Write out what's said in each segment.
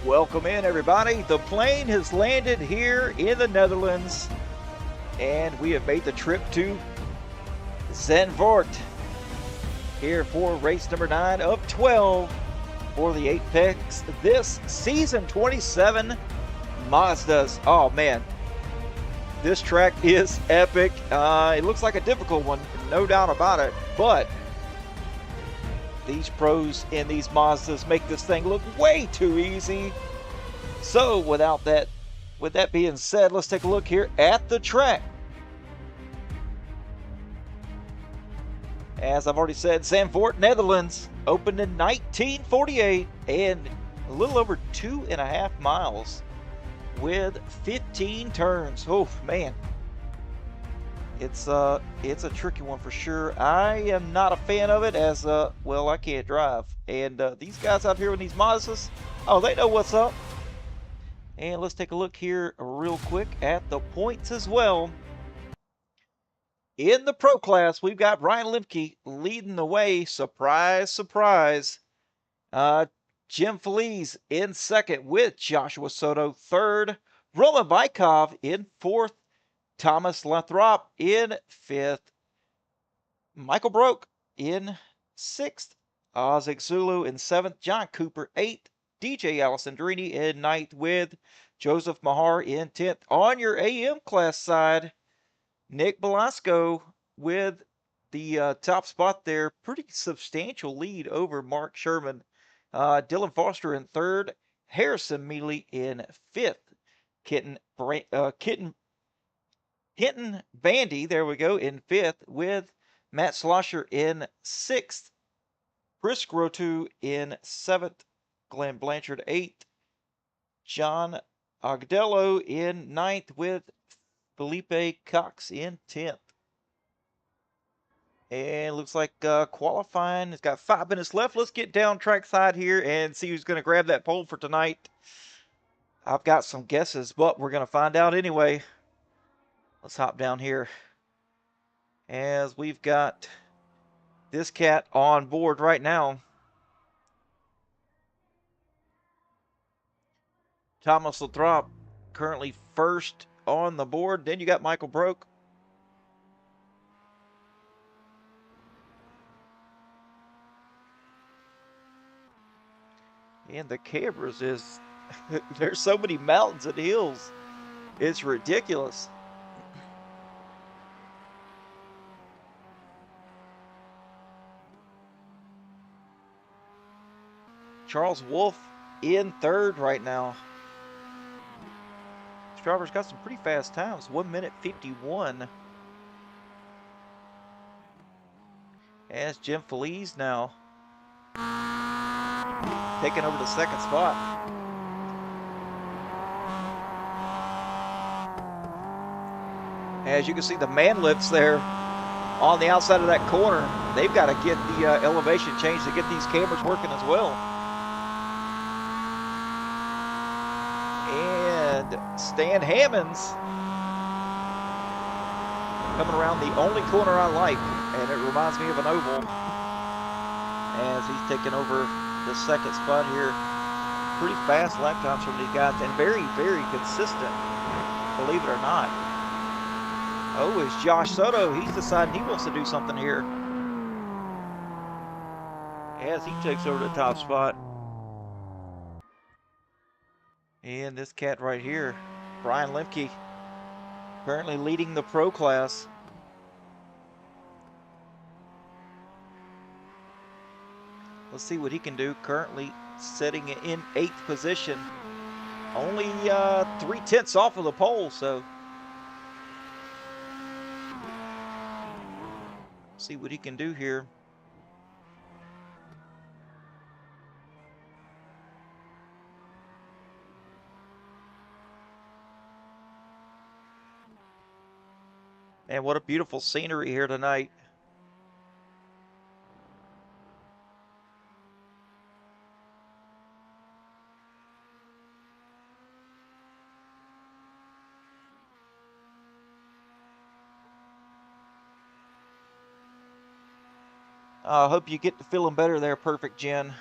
Welcome in, everybody. The plane has landed here in the Netherlands, and we have made the trip to ZANDVOORT here for race number 9 of 12 for the Apex this season 27 Mazdas. Oh man, this track is epic. It looks like a difficult one, no doubt about it, but these pros in these Mazdas make this thing look way too easy. So with that being said, let's take a look here at the track. As I've already said, ZANDVOORT, Netherlands, opened in 1948 and a little over 2.5 miles with 15 turns. Oh man, it's a tricky one for sure. I am not a fan of it as well, I can't drive, and these guys out here with these Mazdas, oh, they know what's up. And let's take a look here real quick at the points as well. In the pro class, we've got Brian Lemke leading the way. Surprise, surprise. Jim Feliz in second with Joshua Soto third. Roman Bykov in fourth. Thomas Lathrop in fifth. Michael Broke in sixth. Ozik Zulu in seventh. John Cooper eighth. DJ Alessandrini in ninth with Joseph Mahar in 10th. On your AM class side, Nick Belasco with the top spot there. Pretty substantial lead over Mark Sherman. Dylan Foster in third. Harrison Mealy in fifth. Kenton Bandy, there we go, in fifth with Matt Slosher in sixth. Chris Grotu in seventh. Glenn Blanchard eighth. John Agdello in ninth with Felipe Cox in 10th. And looks like qualifying has got 5 minutes left. Let's get down track side here and see who's going to grab that pole for tonight. I've got some guesses, but we're going to find out anyway. Let's hop down here as we've got this cat on board right now. Thomas Lathrop currently first on the board. Then you got Michael Broke. And the cameras is, there's so many mountains and hills. It's ridiculous. Charles Wolf in third right now. This driver's got some pretty fast times. 1 minute 51. As Jim Feliz now taking over the second spot. As you can see, the man lifts there on the outside of that corner. They've got to get the elevation changed to get these cameras working as well. And Stan Hammonds coming around the only corner I like, and it reminds me of an oval, as he's taking over the second spot here. Pretty fast lap times from these guys, and very, very consistent, believe it or not. Oh, it's Josh Soto. He's deciding he wants to do something here as he takes over the top spot. And this cat right here, Brian Lemke, currently leading the pro class. Let's see what he can do. Currently sitting in 8th position. Only 3/10 off of the pole, so see what he can do here. And what a beautiful scenery here tonight. I hope you get to feeling better there, Perfect Jen.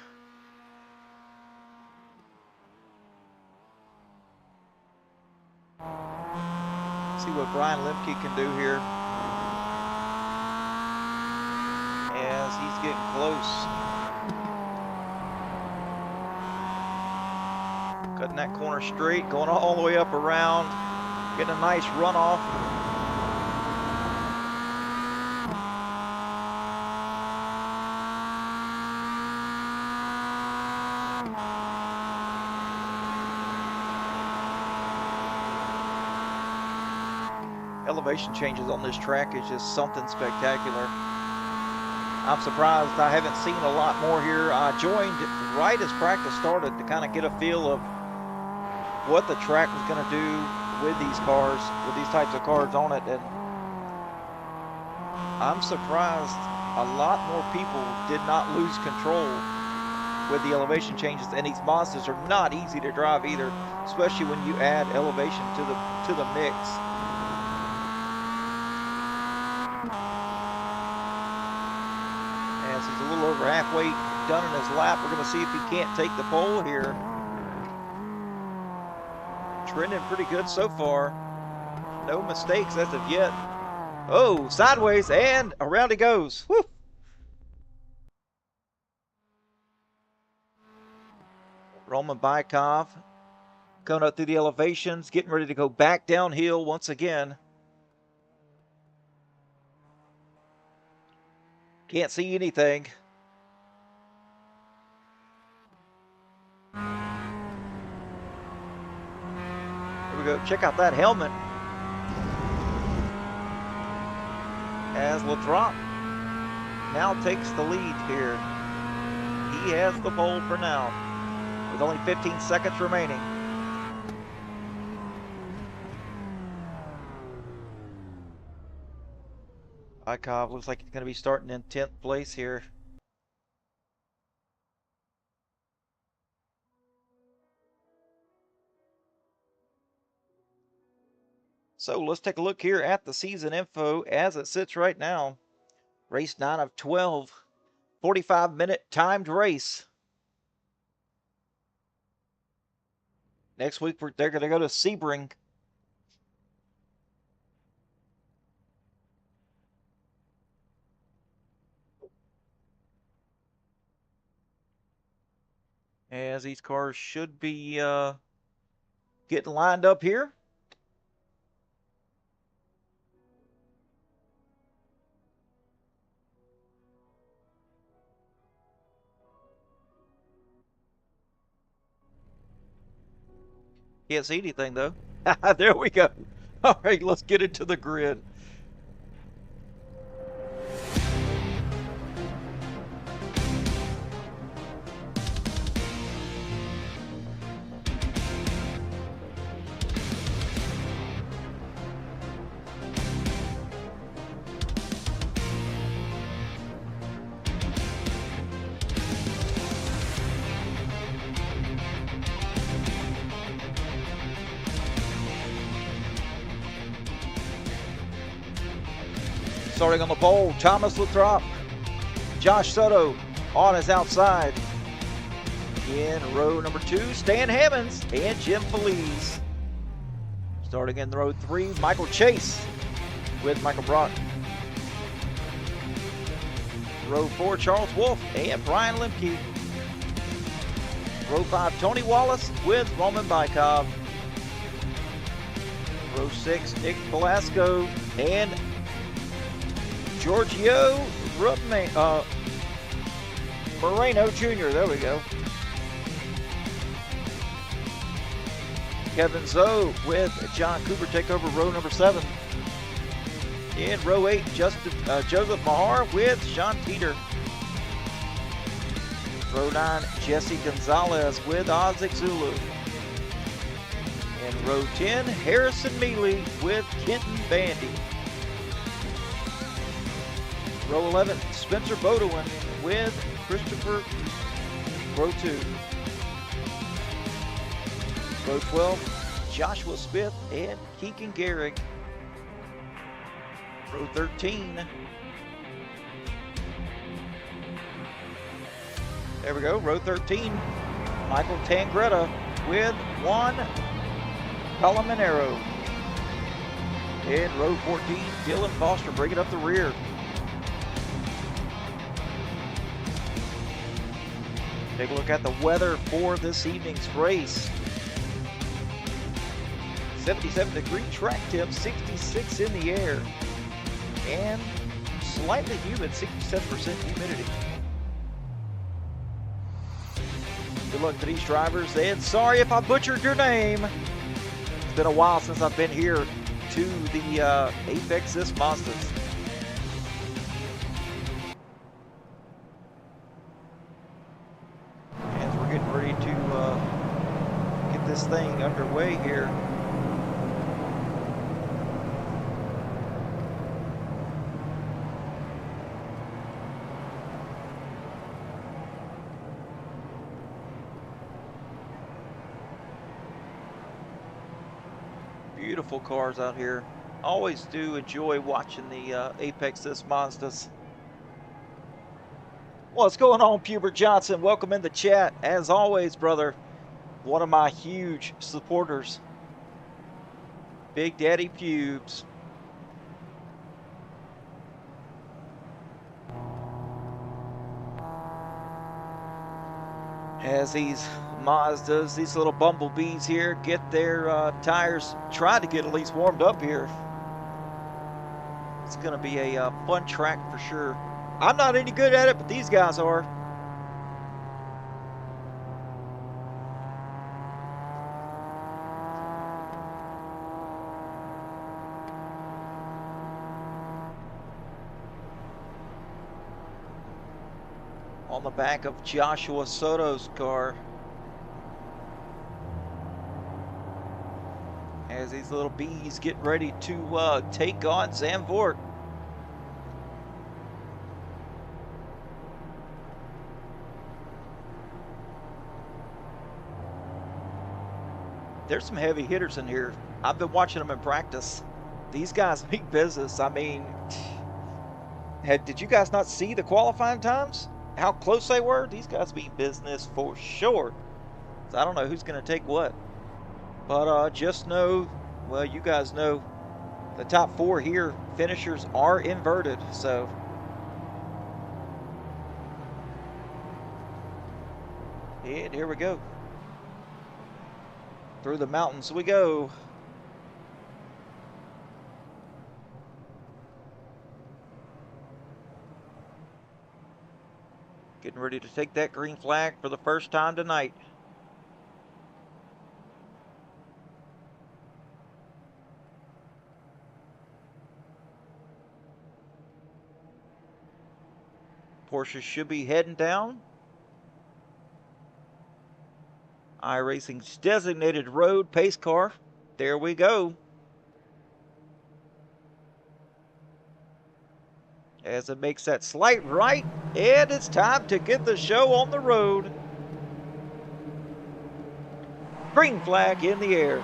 See what Brian Lemke can do here as he's getting close. Cutting that corner straight, going all the way up around, getting a nice runoff. Elevation changes on this track is just something spectacular. I'm surprised I haven't seen a lot more here. I joined right as practice started to kind of get a feel of what the track was going to do with these cars, with these types of cars on it, and I'm surprised a lot more people did not lose control with the elevation changes, and these Mazdas are not easy to drive either, especially when you add elevation to the mix. As he's a little over halfway done in his lap, we're going to see if he can't take the pole here. Trending pretty good so far. No mistakes as of yet. Oh, sideways, and around he goes. Woo! Roman Bykov going up through the elevations, getting ready to go back downhill once again. Can't see anything. Here we go. Check out that helmet. As Lathrop now takes the lead here. He has the pole for now, with only 15 seconds remaining. Bykov looks like he's going to be starting in 10th place here. So let's take a look here at the season info as it sits right now. Race 9 of 12, 45-minute timed race. Next week they're going to go to Sebring. As these cars should be getting lined up here. Can't see anything though. There we go. All right, let's get into the grid. Starting on the pole, Thomas Lathrop. Josh Soto on his outside. In row number 2, Stan Hammonds and Jim Feliz. Starting in row 3, Michael Chase with Michael Brock. Row 4, Charles Wolf and Brian Lemke. Row 5, Tony Wallace with Roman Bykov. Row 6, Nick Velasco and Giorgio Moreno Jr. There we go. Kevin Zoe with John Cooper take over row number 7. In row 8, Joseph Mahar with Sean Teeter. Row 9, Jesse Gonzalez with Isaac Zulu. In row 10, Harrison Mealy with Kenton Bandy. Row 11, Spencer Bodewin with Christopher. Row 2. Row 12, Joshua Smith and Keegan Gehrig. Row 13. There we go, row 13, Michael Tangretta with Juan Colominero. In row 14, Dylan Foster bringing up the rear. Take a look at the weather for this evening's race. 77-degree track temp, 66 in the air, and slightly humid, 67% humidity. Good luck to these drivers, and sorry if I butchered your name. It's been a while since I've been here to the Apex this Mazdas. As we're getting ready to get this thing underway here. Beautiful cars out here. Always do enjoy watching the Apex this Mazdas. What's going on, Pubert Johnson? Welcome in the chat. As always, brother, one of my huge supporters. Big Daddy Pubes. As these Mazdas, these little bumblebees here, get their tires, try to get at least warmed up here. It's going to be a fun track for sure. I'm not any good at it, but these guys are. On the back of Joshua Soto's car. As these little bees get ready to take on ZANDVOORT. There's some heavy hitters in here. I've been watching them in practice. These guys mean business. I mean, did you guys not see the qualifying times? How close they were? These guys mean business for sure. So I don't know who's going to take what. But just know, well, you guys know, the top four here, finishers are inverted. So and here we go. Through the mountains we go. Getting ready to take that green flag for the first time tonight. Porsche should be heading down. iRacing's designated road pace car. There we go. As it makes that slight right, and it's time to get the show on the road. Green flag in the air.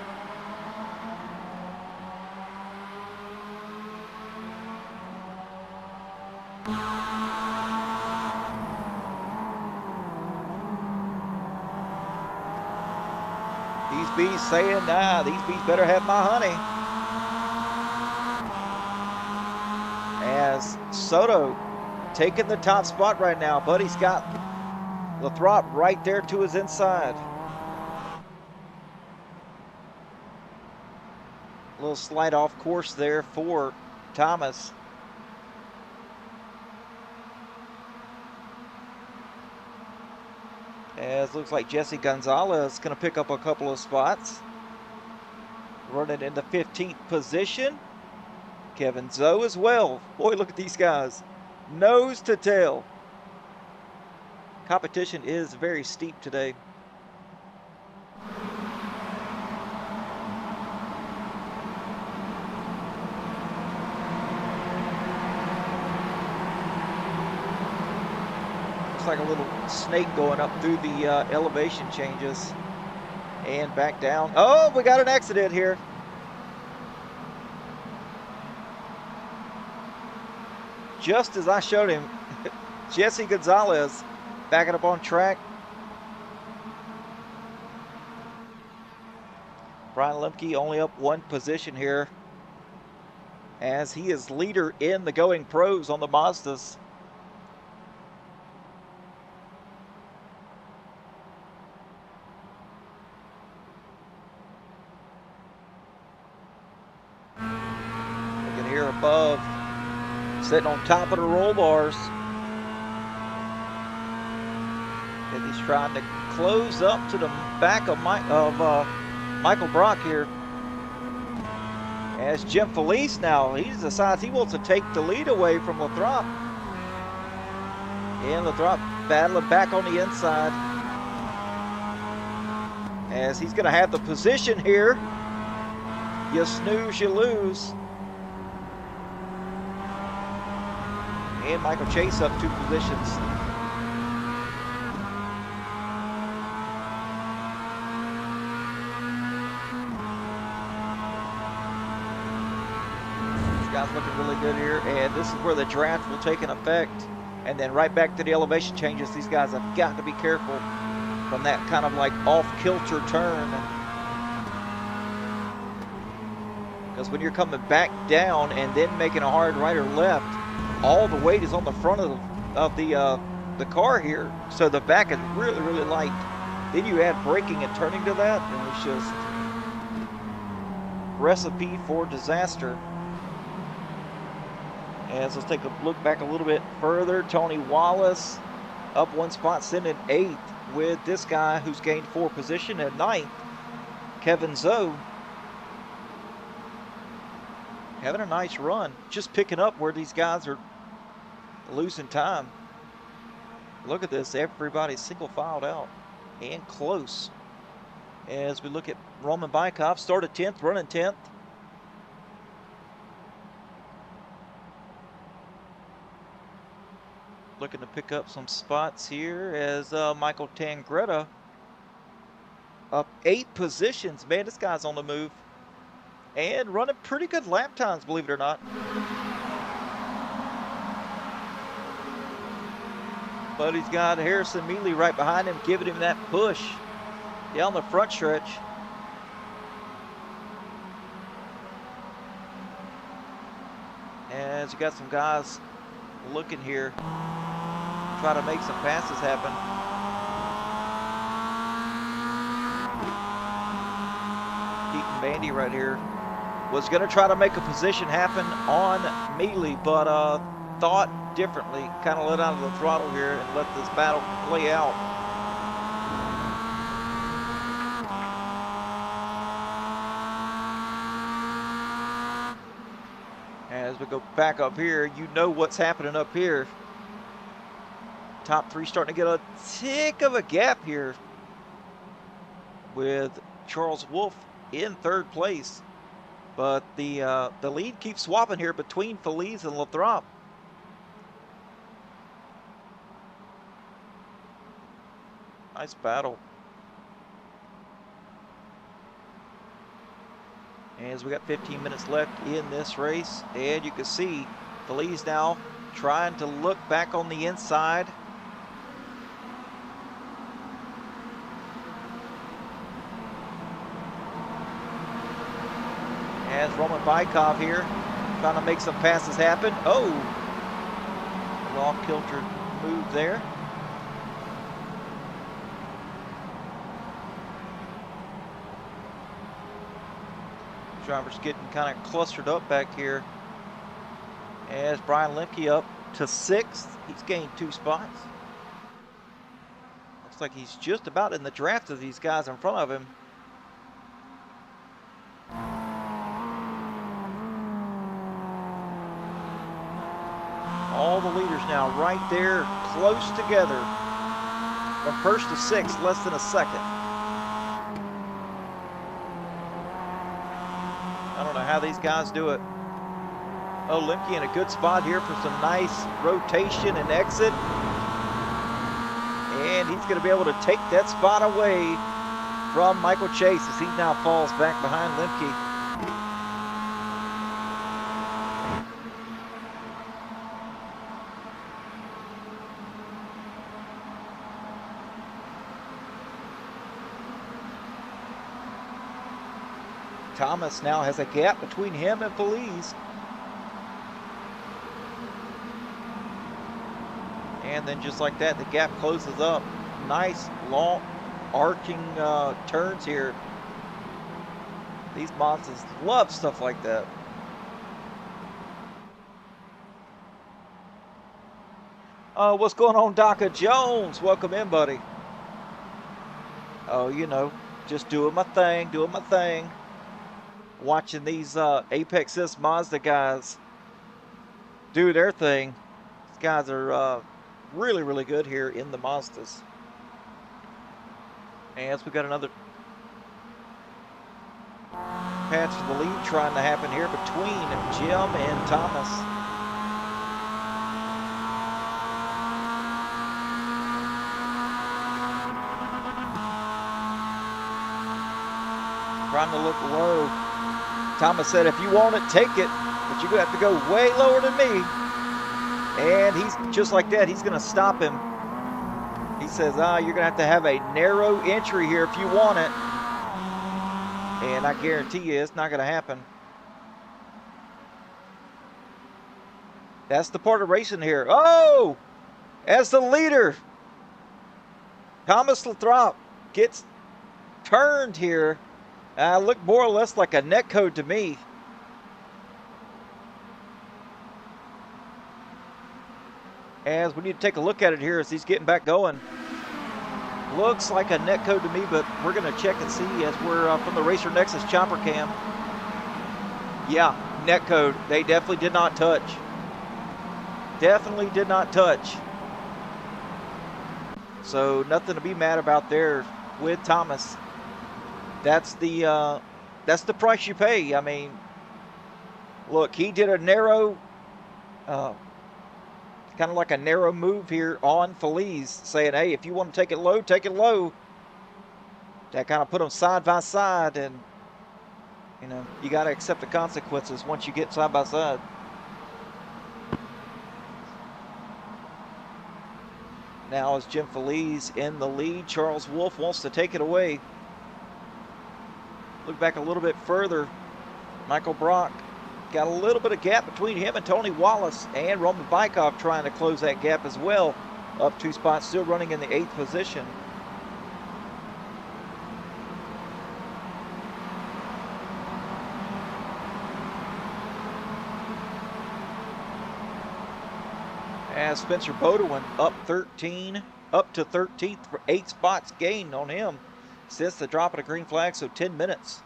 These bees saying, nah, these bees better have my honey. As Soto taking the top spot right now, but he's got Lathrop right there to his inside. A little slight off course there for Thomas. As looks like Jesse Gonzalez is going to pick up a couple of spots. Running in the 15th position. Kevin Zoe as well. Boy, look at these guys. Nose to tail. Competition is very steep today. Looks like a little snake going up through the elevation changes. And back down. Oh, we got an accident here. Just as I showed him, Jesse Gonzalez backing up on track. Brian Lemke only up one position here. as he is leader in the Going Pros on the Mazdas. You can hear above, sitting on top of the roll bars. And he's trying to close up to the back of Michael Brock here. As Jim Felice now, he decides he wants to take the lead away from Lathrop. And Lathrop battling back on the inside. As he's going to have the position here. You snooze, you lose. And Michael Chase up 2 positions. Guys looking really good here, and this is where the draft will take an effect, and then right back to the elevation changes. These guys have got to be careful from that kind of like off-kilter turn, because when you're coming back down and then making a hard right or left, all the weight is on the front of the car here, so the back is really, really light. Then you add braking and turning to that, and it's just recipe for disaster. As let's take a look back a little bit further. Tony Wallace up 1 spot, sitting in 8th with this guy who's gained 4 position at 9th, Kevin Zoe. Having a nice run, just picking up where these guys are losing time. Look at this, everybody's single filed out and close. As we look at Roman Bykov, started 10th, running 10th. Looking to pick up some spots here as Michael Tangretta up 8 positions. Man, this guy's on the move and running pretty good lap times, believe it or not. But he's got Harrison Mealy right behind him, giving him that push down the front stretch. As you got some guys looking here, try to make some passes happen. Keaton Bandy right here was going to try to make a position happen on Mealy, but thought differently. Kind of let out of the throttle here and let this battle play out. As we go back up here, you know what's happening up here. Top 3 starting to get a tick of a gap here with Charles Wolf in 3rd place. But the lead keeps swapping here between Felice and Lathrop. Nice battle. As we got 15 minutes left in this race, and you can see Felice now trying to look back on the inside. As Roman Bykov here, trying to make some passes happen. Oh, a off-kilter move there. Drivers getting kind of clustered up back here. As Brian Lemke up to 6th, he's gained 2 spots. Looks like he's just about in the draft of these guys in front of him. All the leaders now right there, close together. From 1st to 6th, less than a second. I don't know how these guys do it. Oh, Lemke in a good spot here for some nice rotation and exit. And he's going to be able to take that spot away from Michael Chase as he now falls back behind Lemke. Thomas now has a gap between him and Felice. And then just like that, the gap closes up. Nice, long, arcing turns here. These Mazdas love stuff like that. What's going on, Daka Jones? Welcome in, buddy. Oh, you know, just doing my thing, Watching these Apex S Mazda guys do their thing. These guys are really, really good here in the Mazdas. And we got another patch of the lead trying to happen here between Jim and Thomas. Trying to look low. Thomas said, if you want it, take it, but you're going to have to go way lower than me. And he's just like that. He's going to stop him. He says, you're going to have a narrow entry here if you want it. And I guarantee you it's not going to happen. That's the part of racing here. Oh! As the leader, Thomas Lathrop gets turned here. Looked more or less like a netcode to me. As we need to take a look at it here as he's getting back going. Looks like a netcode to me, but we're going to check and see as we're from the Racer Nexus chopper cam. Yeah, netcode. They definitely did not touch. Definitely did not touch. So nothing to be mad about there with Thomas. That's the price you pay. I mean, look, he did a narrow, kind of like a narrow move here on Feliz, saying, hey, if you want to take it low, take it low. That kind of put them side by side, and, you know, you got to accept the consequences once you get side by side. Now is Jim Feliz in the lead. Charles Wolf wants to take it away. Look back a little bit further. Michael Brock got a little bit of gap between him and Tony Wallace, and Roman Bykov trying to close that gap as well. Up 2 spots, still running in the 8th position. As Spencer Bodewin up to 13th for 8 spots gained on him since the drop of the green flag, so 10 minutes.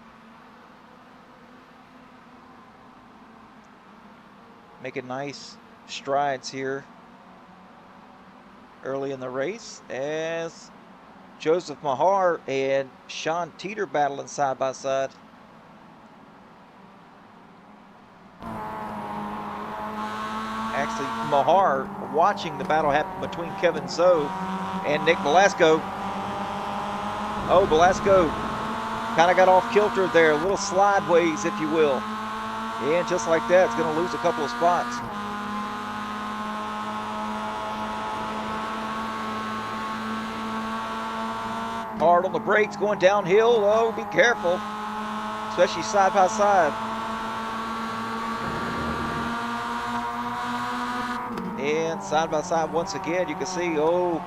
Making nice strides here early in the race as Joseph Mahar and Sean Teeter battling side by side. Actually, Mahar watching the battle happen between Kevin Zoe and Nick Velasco. Oh, Velasco kind of got off kilter there, a little slideways, if you will. And just like that, it's going to lose a couple of spots. Hard on the brakes, going downhill. Oh, be careful, especially side by side. And side by side once again, you can see, oh,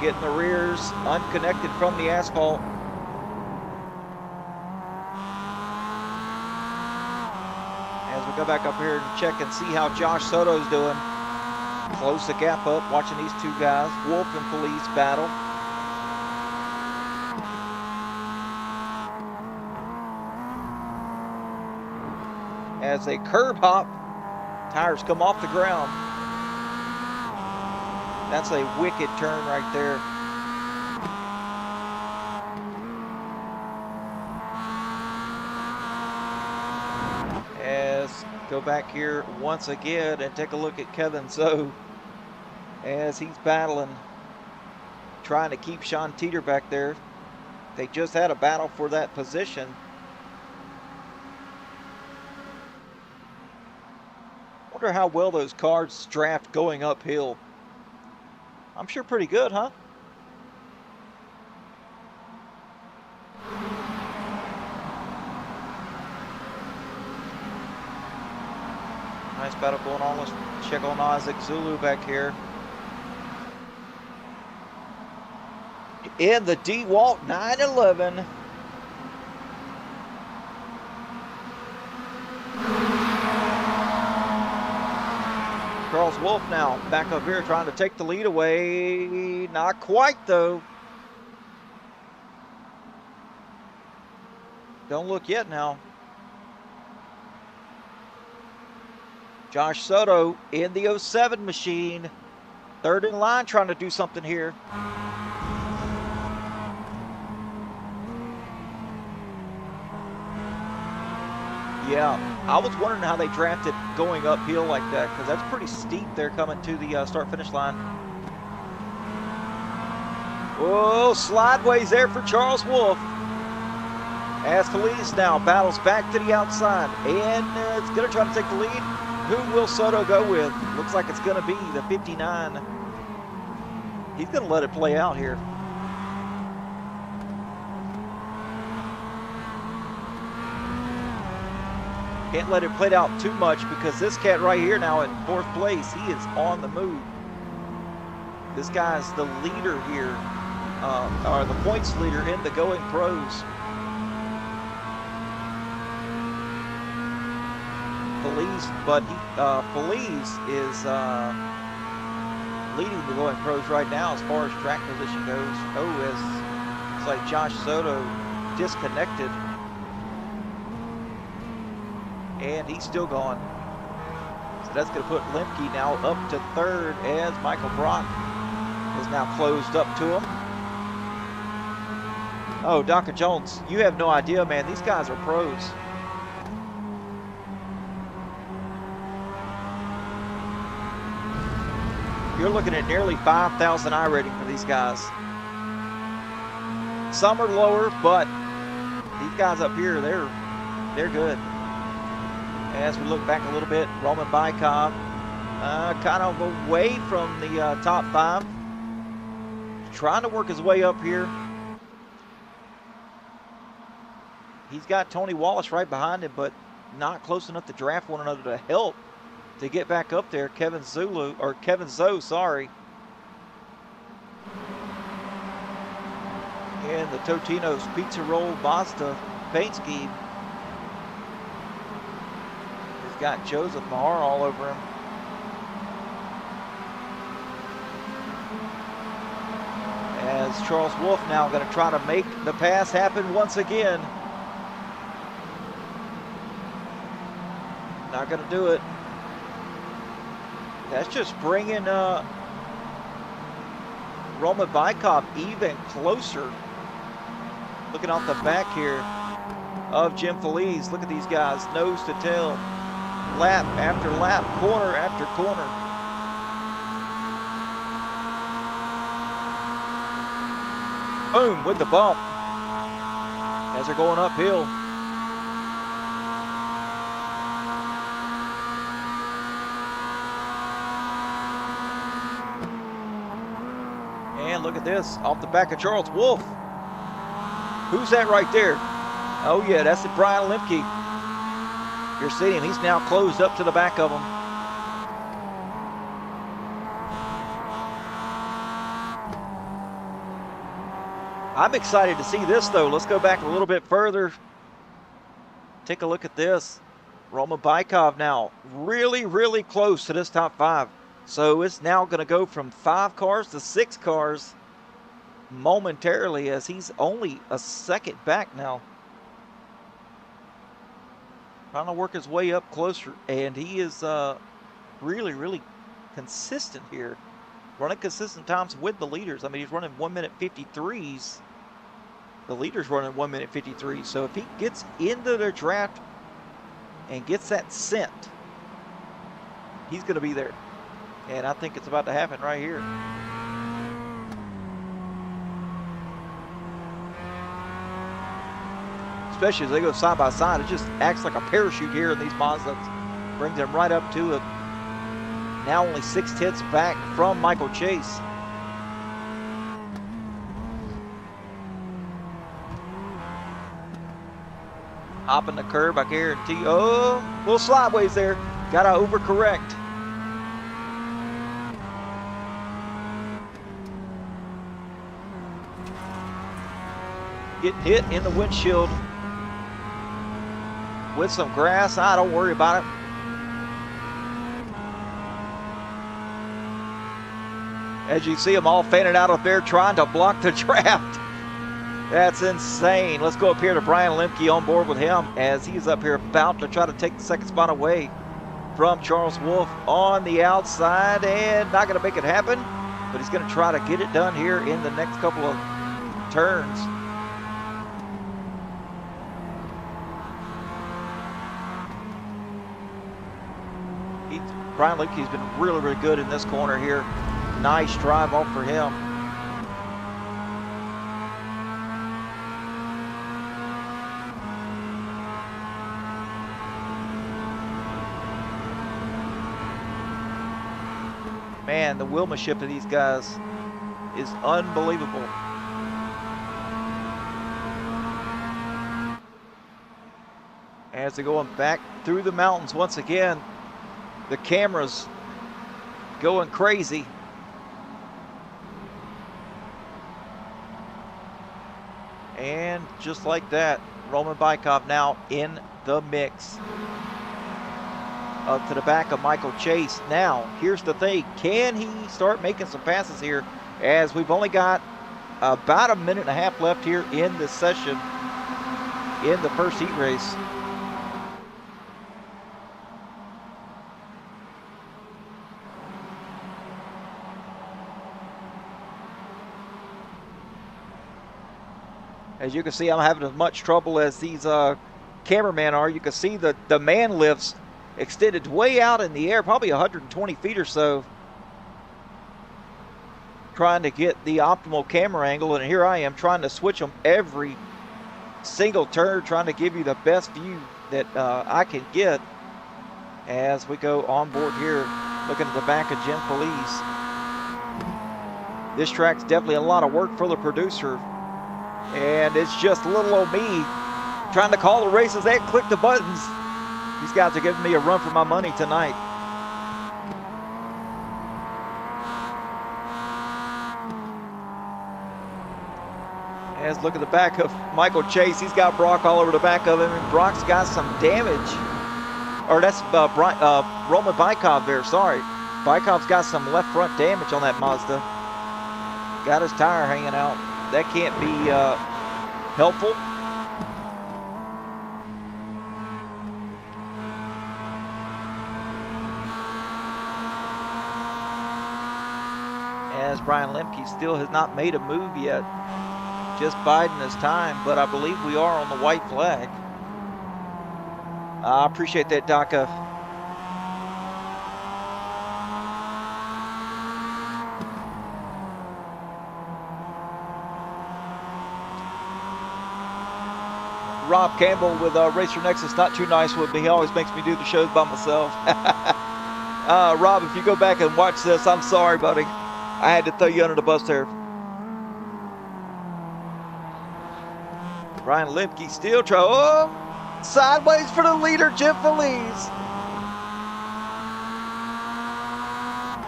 getting the rears unconnected from the asphalt. As we go back up here and check and see how Josh Soto's doing. Close the gap up, watching these two guys, Wolf and Feliz, battle. As they curb hop, tires come off the ground. That's a wicked turn right there. As go back here once again and take a look at Kevin Zoe as he's battling, trying to keep Sean Teeter back there. They just had a battle for that position. Wonder how well those cars draft going uphill. I'm sure pretty good, huh? Nice battle going on. Let's check on Isaac Zulu back here. In the DeWalt 911. Charles Wolf now back up here trying to take the lead away. Not quite though. Don't look yet now. Josh Soto in the 07 machine. Third in line trying to do something here. Yeah, I was wondering how they drafted going uphill like that, because that's pretty steep there coming to the start-finish line. Oh, slideways there for Charles Wolf. As Feliz now battles back to the outside, and it's going to try to take the lead. Who will Soto go with? Looks like it's going to be the 59. He's going to let it play out here. Can't let it play out too much because this cat right here now in 4th place, he is on the move. This guy's the leader here, or the points leader in the Going Pros. Feliz, but Feliz is leading the Going Pros right now as far as track position goes. Oh, it's like Josh Soto disconnected. And he's still going. So that's going to put Lemke now up to 3rd as Michael Brock is now closed up to him. Oh, Dr. Jones, you have no idea, man. These guys are pros. You're looking at nearly 5,000 iRating for these guys. Some are lower, but these guys up here, they're good. As we look back a little bit, Roman Bykov kind of away from the top 5. Trying to work his way up here. He's got Tony Wallace right behind him, but not close enough to draft one another to help to get back up there. Kevin Zoe, sorry. And the Totino's Pizza Roll Mazda paint scheme. He's got Joseph Mahar all over him. As Charles Wolf now going to try to make the pass happen once again. Not going to do it. That's just bringing Roman Bykov even closer. Looking off the back here of Jim Feliz. Look at these guys, nose to tail, lap after lap, corner after corner. Boom, with the bump as they're going uphill. And look at this, off the back of Charles Wolf. Who's that right there? Oh yeah, that's Brian Lemke. You're seeing him, he's now closed up to the back of him. I'm excited to see this though. Let's go back a little bit further. Take a look at this. Roman Bykov now really, really close to this top 5. So it's now going to go from 5 cars to 6 cars momentarily, as he's only a second back now. Trying to work his way up closer, and he is really, really consistent here. Running consistent times with the leaders. I mean, he's running 1:53s. The leader's running 1:53. So if he gets into the draft and gets that scent, he's going to be there. And I think it's about to happen right here. Especially as they go side by side, it just acts like a parachute here in these Mazdas. Brings them right up to it. Now only 6/10 back from Michael Chase. Hopping the curb, I guarantee. Oh, little sideways there. Gotta overcorrect. Getting hit in the windshield with some grass. Don't worry about it. As you see them all fanning out up there trying to block the draft. That's insane. Let's go up here to Brian Lemke on board with him as he's up here about to try to take the second spot away from Charles Wolf on the outside, and not going to make it happen, but he's going to try to get it done here in the next couple of turns. Brian Lemke's been really, really good in this corner here. Nice drive off for him. Man, the wheelmanship of these guys is unbelievable. As they're going back through the mountains once again, the camera's going crazy. And just like that, Roman Bykov now in the mix. Up to the back of Michael Chase. Now, here's the thing. Can he start making some passes here? As we've only got about a minute and a half left here in this session in the first heat race. As you can see, I'm having as much trouble as these cameramen are. You can see the man lifts extended way out in the air, probably 120 feet or so, trying to get the optimal camera angle. And here I am trying to switch them every single turn, trying to give you the best view that I can get as we go on board here, looking at the back of Jim Feliz. This track's definitely a lot of work for the producer, and it's just little old me trying to call the races and click the buttons. These guys are giving me a run for my money tonight. As look at the back of Michael Chase. He's got Brock all over the back of him, and Brock's got some damage. Or that's Roman Bykov there, sorry. Bykov's got some left front damage on that Mazda. Got his tire hanging out. That can't be helpful. As Brian Lemke still has not made a move yet. Just biding his time, but I believe we are on the white flag. I appreciate that, Daka. Rob Campbell with Racer Nexus, not too nice with me. He always makes me do the shows by myself. Rob, if you go back and watch this, I'm sorry, buddy. I had to throw you under the bus there. Brian Lemke still trying. Oh, sideways for the leader, Jim Feliz.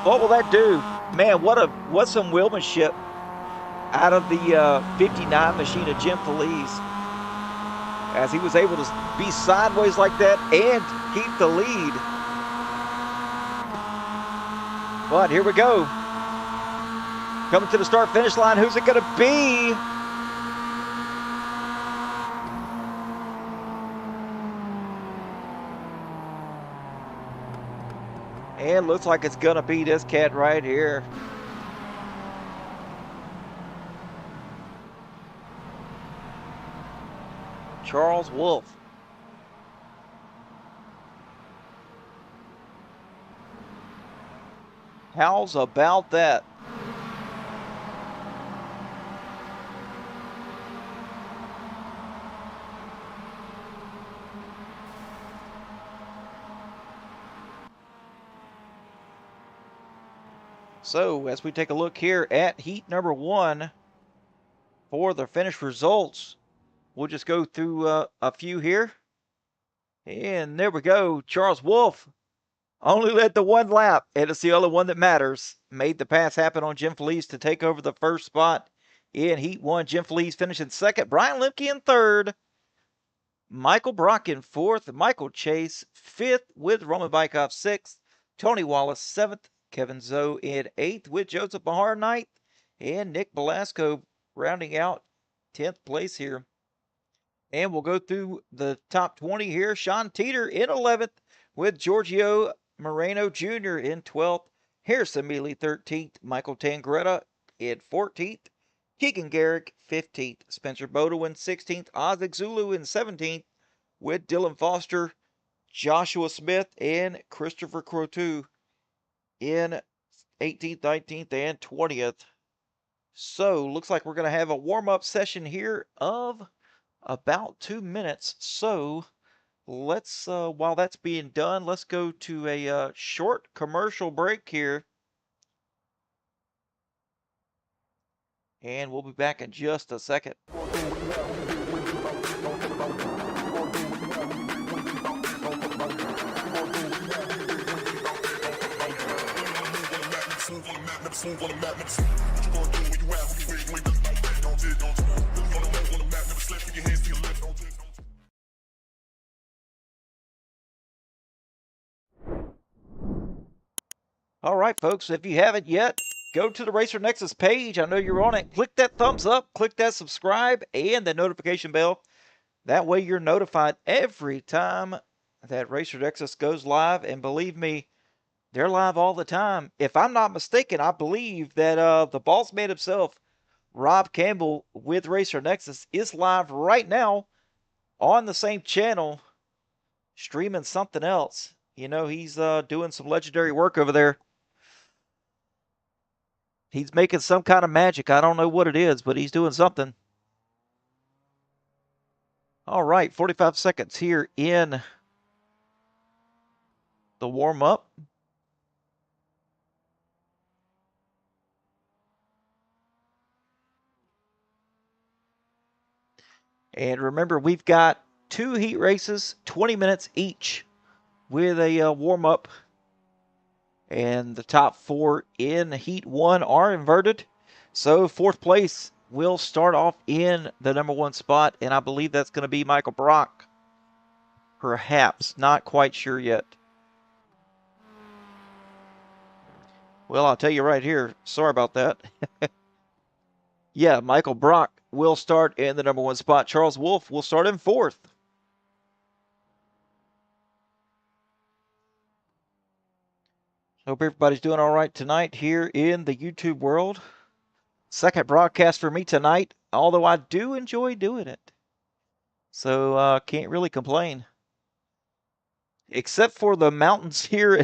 What will that do? Man, what some wheelmanship out of the 59 machine of Jim Feliz, as he was able to be sideways like that and keep the lead. But here we go. Coming to the start-finish line, who's it going to be? And looks like it's going to be this cat right here. Charles Wolf. How's about that? So as we take a look here at heat number 1 for the finished results, we'll just go through a few here. And there we go. Charles Wolf Only led the one lap, and it's the only one that matters. Made the pass happen on Jim Feliz to take over the first spot in Heat 1. Jim Feliz finishing second. Brian Lemke in third. Michael Brock in fourth. Michael Chase fifth with Roman Bykov sixth. Tony Wallace seventh. Kevin Zoe in eighth with Joseph Bahar ninth. And Nick Belasco rounding out 10th place here. And we'll go through the top 20 here. Sean Teeter in 11th with Giorgio Moreno Jr. in 12th. Harrison Mealy 13th. Michael Tangretta in 14th. Keegan Garrick 15th. Spencer Bodewin 16th. Ozzie Zulu in 17th with Dylan Foster, Joshua Smith, and Christopher Croteau in 18th, 19th, and 20th. So, looks like we're going to have a warm-up session here of about 2 minutes. So, let's, while that's being done, let's go to a short commercial break here. And we'll be back in just a second. All right, folks, if you haven't yet, go to the Racer Nexus page. I know you're on it. Click that thumbs up, click that subscribe, and the notification bell. That way you're notified every time that Racer Nexus goes live. And believe me, they're live all the time. If I'm not mistaken, I believe that the boss man himself, Rob Campbell with Racer Nexus, is live right now on the same channel, streaming something else. You know, he's doing some legendary work over there. He's making some kind of magic. I don't know what it is, but he's doing something. All right, 45 seconds here in the warm-up. And remember, we've got 2 heat races, 20 minutes each, with a warm-up. And the top 4 in Heat 1 are inverted. So 4th place will start off in the number 1 spot. And I believe that's going to be Michael Brock. Perhaps. Not quite sure yet. Well, I'll tell you right here. Sorry about that. Yeah, Michael Brock will start in the number 1 spot. Charles Wolf will start in 4th. Hope everybody's doing all right tonight here in the YouTube world. Second broadcast for me tonight, although I do enjoy doing it. So can't really complain. Except for the mountains here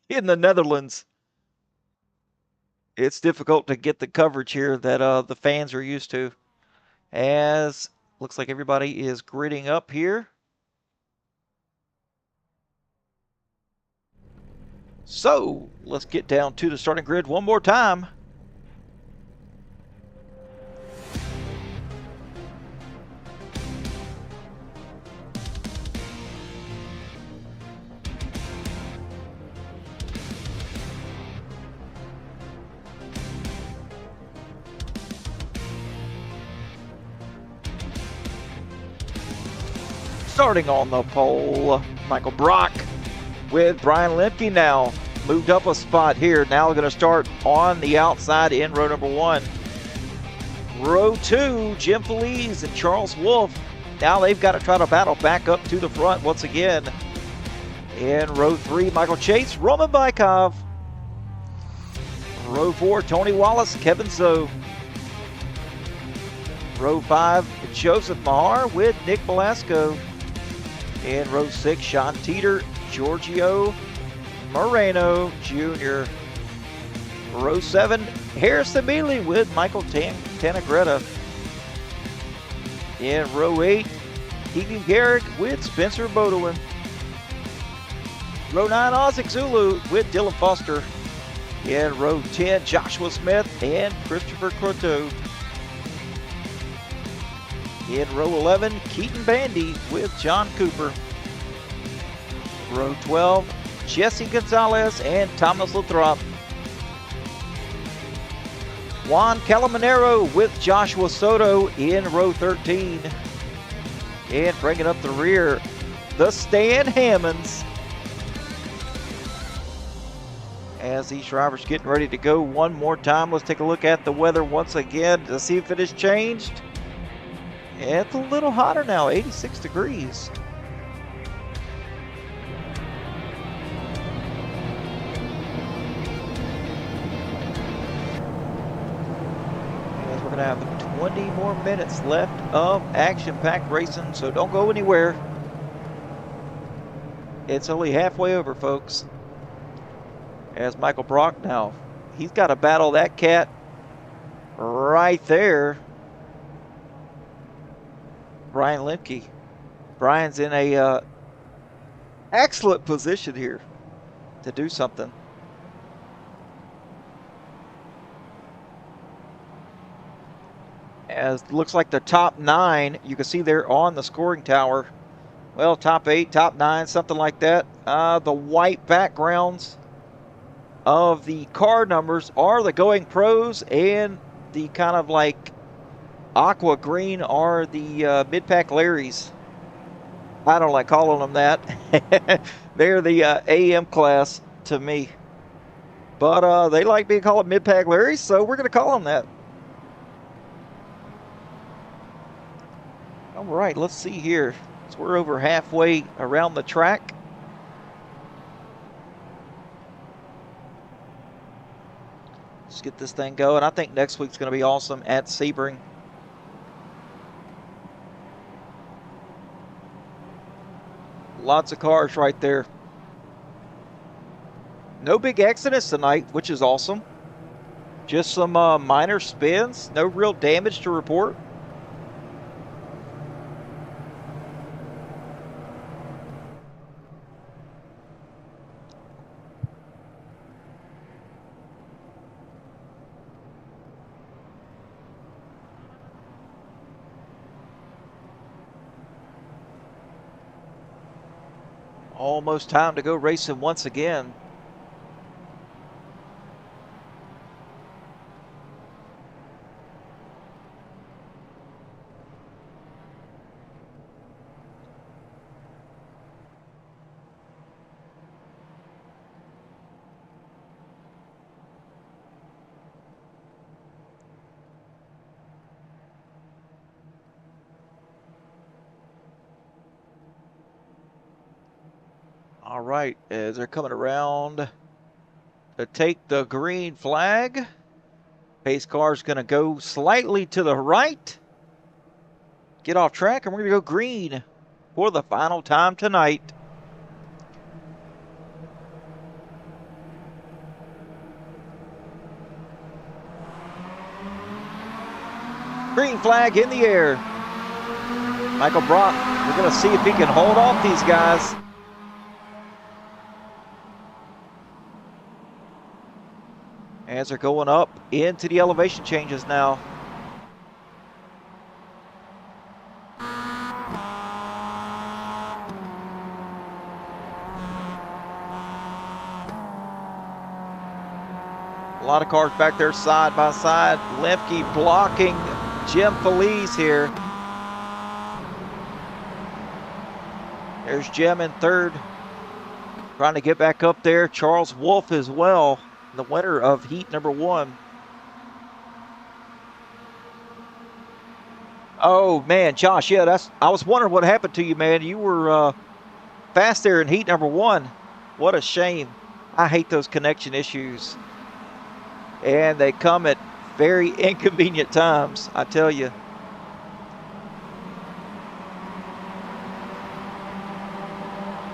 in the Netherlands. It's difficult to get the coverage here that the fans are used to. As looks like everybody is gridding up here. So, let's get down to the starting grid one more time. Starting on the pole, Michael Brock with Brian Lemke now moved up a spot here. Now going to start on the outside in row number 1. Row 2, Jim Feliz and Charles Wolf. Now they've got to try to battle back up to the front once again. In row 3, Michael Chase, Roman Bykov. Row 4, Tony Wallace, Kevin Zoe. Row 5, Joseph Mahar with Nick Belasco. In row 6, Sean Teeter, Giorgio Moreno Jr. Row 7, Harrison Mealy with Michael Tangretta. In row 8, Keegan Garrick with Spencer Bodewin. Row 9, Ozzie Zulu with Dylan Foster. In row 10, Joshua Smith and Christopher Croteau. In row 11, Keaton Bandy with John Cooper. Row 12, Jesse Gonzalez and Thomas Lathrop. Juan Calaminero with Joshua Soto in row 13. And bringing up the rear, the Stan Hammonds. As these drivers getting ready to go one more time, let's take a look at the weather once again to see if it has changed. It's a little hotter now, 86 degrees. As we're going to have 20 more minutes left of action-packed racing, so don't go anywhere. It's only halfway over, folks. As Michael Brock now, he's got to battle that cat right there. Brian Lemke. Brian's in a excellent position here to do something. As looks like the top 9, you can see there on the scoring tower. Well, top 8, top 9, something like that. The white backgrounds of the car numbers are the Going Pros, and the kind of like aqua green are the mid-pack Larrys. I don't like calling them that. They're the AM class to me. But they like being called mid-pack Larrys, so we're going to call them that. All right, let's see here. So we're over halfway around the track. Let's get this thing going. I think next week's going to be awesome at Sebring. Lots of cars right there. No big accidents tonight, which is awesome. Just some minor spins. No real damage to report. Almost time to go racing once again. All right, as they're coming around to take the green flag, pace car's going to go slightly to the right, get off track, and we're going to go green for the final time tonight. Green flag in the air. Michael Brock, we're going to see if he can hold off these guys. As they're going up into the elevation changes now. A lot of cars back there side by side. Lemke blocking Jim Feliz here. There's Jim in third. Trying to get back up there. Charles Wolf as well, the winner of heat number 1. Oh man, Josh, yeah, I was wondering what happened to you, man. You were fast there in heat number 1. What a shame. I hate those connection issues. And they come at very inconvenient times, I tell you.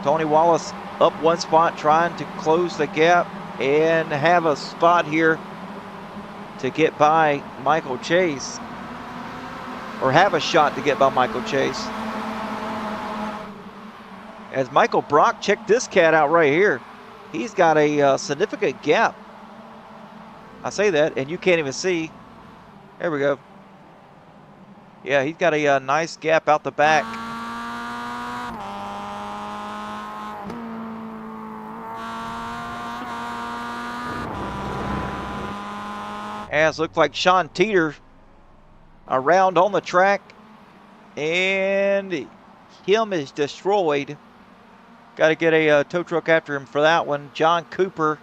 Tony Wallace up one spot, trying to close the gap and have a spot here to get by Michael Chase, or have a shot to get by Michael Chase. As Michael Brock, check this cat out right here. He's got a significant gap. I say that, and you can't even see. There we go. Yeah, he's got a nice gap out the back. As looks like Sean Teeter around on the track, and him is destroyed. Got to get a tow truck after him for that one. John Cooper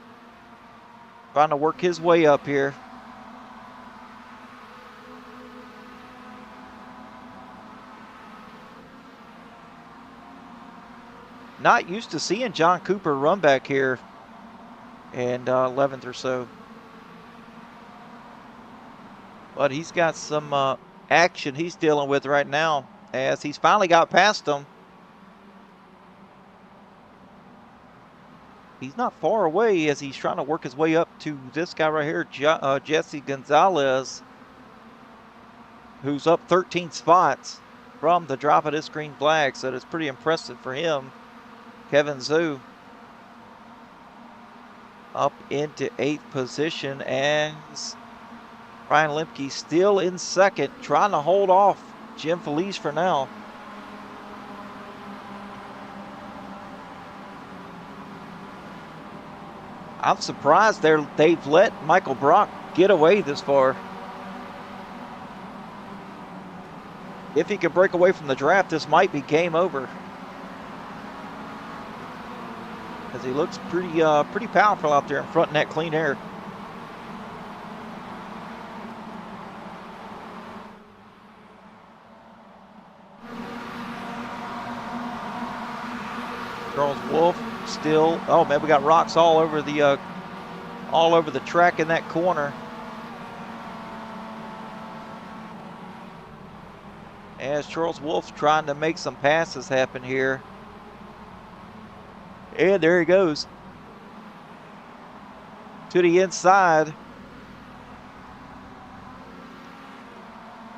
trying to work his way up here. Not used to seeing John Cooper run back here in 11th or so. But he's got some action he's dealing with right now as he's finally got past him. He's not far away as he's trying to work his way up to this guy right here, Jesse Gonzalez, who's up 13 spots from the drop of this green flag. So that's pretty impressive for him. Kevin Zhu up into 8th position as Ryan Lemke still in 2nd, trying to hold off Jim Felice for now. I'm surprised they've let Michael Brock get away this far. If he can break away from the draft, this might be game over. Because he looks pretty powerful out there in front in that clean air. Charles Wolf still. Oh man, we got rocks all over the track in that corner. As Charles Wolf trying to make some passes happen here. And there he goes to the inside.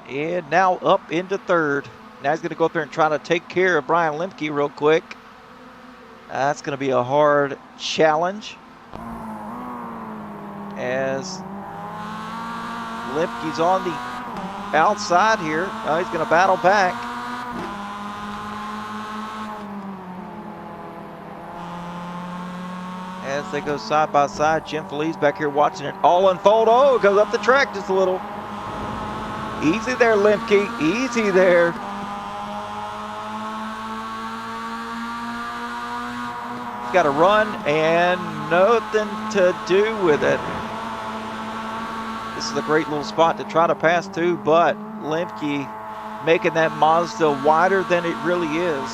And now up into 3rd. Now he's going to go up there and try to take care of Brian Lemke real quick. That's going to be a hard challenge. As Lemke's on the outside here. Now he's going to battle back. As they go side by side, Jim Felice back here watching it all unfold. Oh, it goes up the track just a little. Easy there, Lemke. Easy there. Got to run and nothing to do with it. This is a great little spot to try to pass to, but Lemke making that Mazda wider than it really is.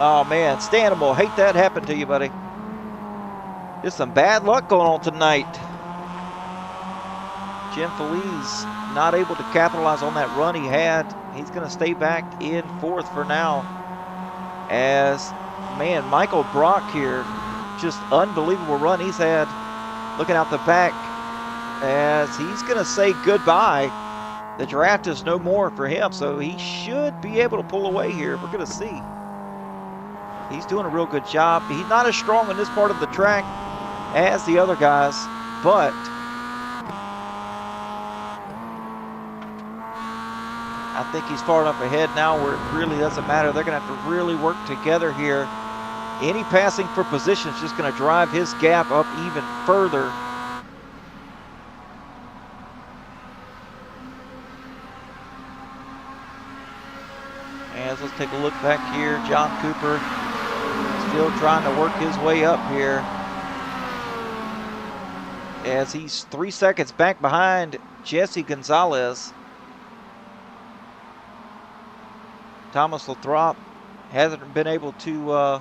Oh man, Stanable, hate that happened to you, buddy. Just some bad luck going on tonight. Jim Felice not able to capitalize on that run he had. He's going to stay back in 4th for now. As, man, Michael Brock here, just unbelievable run he's had. Looking out the back as he's going to say goodbye. The draft is no more for him, so he should be able to pull away here. We're going to see. He's doing a real good job. He's not as strong in this part of the track as the other guys, but I think he's far enough ahead now where it really doesn't matter. They're going to have to really work together here. Any passing for position is just going to drive his gap up even further. As let's take a look back here. John Cooper still trying to work his way up here. As he's 3 seconds back behind Jesse Gonzalez. Thomas Lathrop hasn't been able to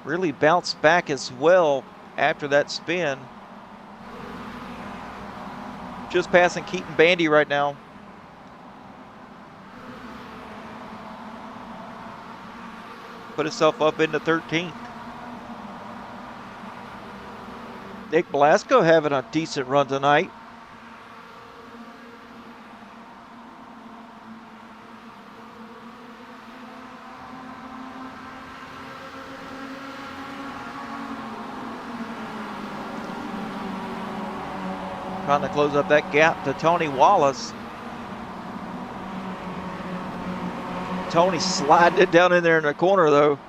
really bounce back as well after that spin. Just passing Keaton Bandy right now. Put himself up into 13th. Nick Blasco having a decent run tonight. Trying to close up that gap to Tony Wallace. Tony sliding it down in there in the corner though.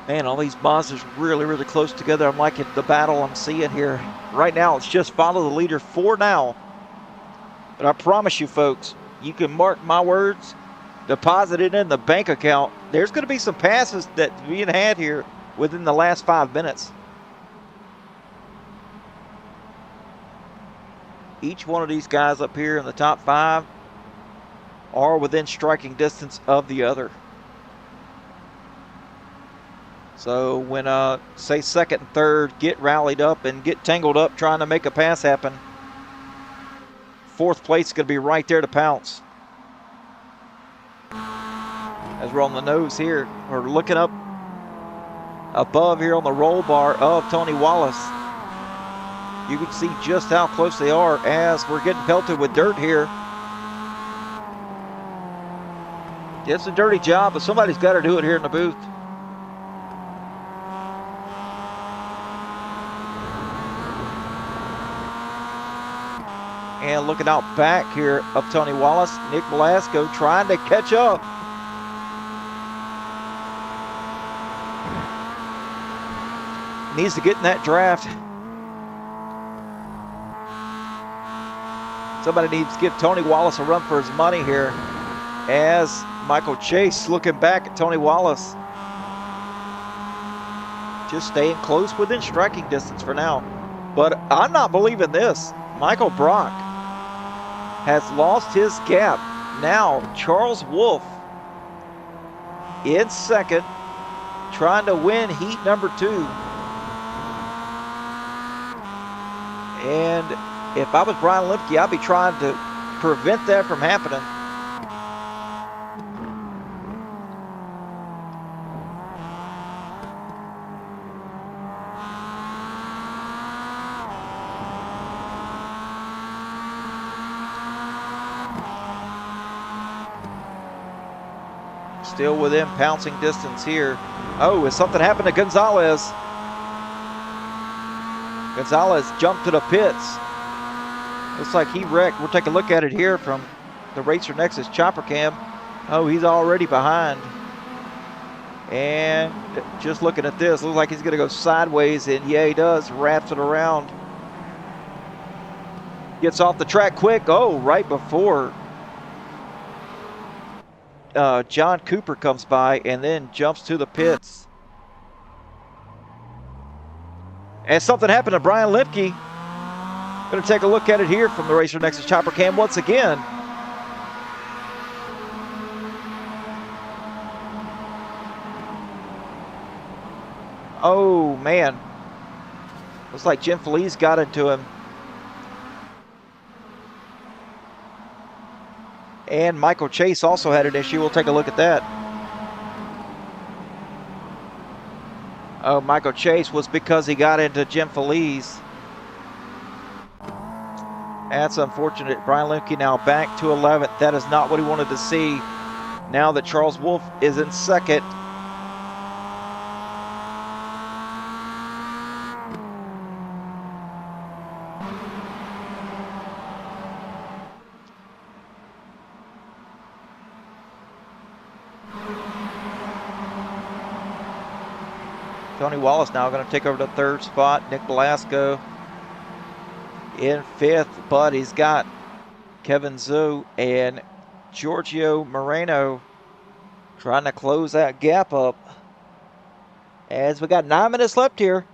Man, all these Mazdas really, really close together. I'm liking the battle I'm seeing here. Right now, it's just follow the leader for now. But I promise you, folks, you can mark my words, deposit it in the bank account. There's going to be some passes that's being had here within the last 5 minutes. Each one of these guys up here in the top 5 are within striking distance of the other. So when, say, second and third get rallied up and get tangled up trying to make a pass happen, fourth place is going to be right there to pounce. As we're on the nose here, we're looking up above here on the roll bar of Tony Wallace. You can see just how close they are as we're getting pelted with dirt here. It's a dirty job, but somebody's got to do it here in the booth. And looking out back here of Tony Wallace, Nick Velasco trying to catch up. Needs to get in that draft. Somebody needs to give Tony Wallace a run for his money here as Michael Chase looking back at Tony Wallace. Just staying close within striking distance for now. But I'm not believing this. Michael Brock has lost his gap. Now Charles Wolf in second, trying to win heat number 2. And if I was Brian Lemke, I'd be trying to prevent that from happening. Still within pouncing distance here. Oh, has something happened to Gonzalez? Gonzalez jumped to the pits. Looks like he wrecked. We'll take a look at it here from the Racer Nexus chopper cam. Oh, he's already behind. And just looking at this, looks like he's going to go sideways, and yeah, he does. Wraps it around. Gets off the track quick. Oh, right before John Cooper comes by and then jumps to the pits. And something happened to Brian Lemke. Going to take a look at it here from the Racer Nexus chopper cam once again. Oh, man. Looks like Jim Feliz got into him. And Michael Chase also had an issue. We'll take a look at that. Oh, Michael Chase was because he got into Jim Feliz. That's unfortunate. Brian Lemke now back to 11th. That is not what he wanted to see. Now that Charles Wolf is in second. Tony Wallace now going to take over the third spot. Nick Velasco in fifth, but he's got Kevin Zhu and Giorgio Moreno trying to close that gap up as we got 9 minutes left here.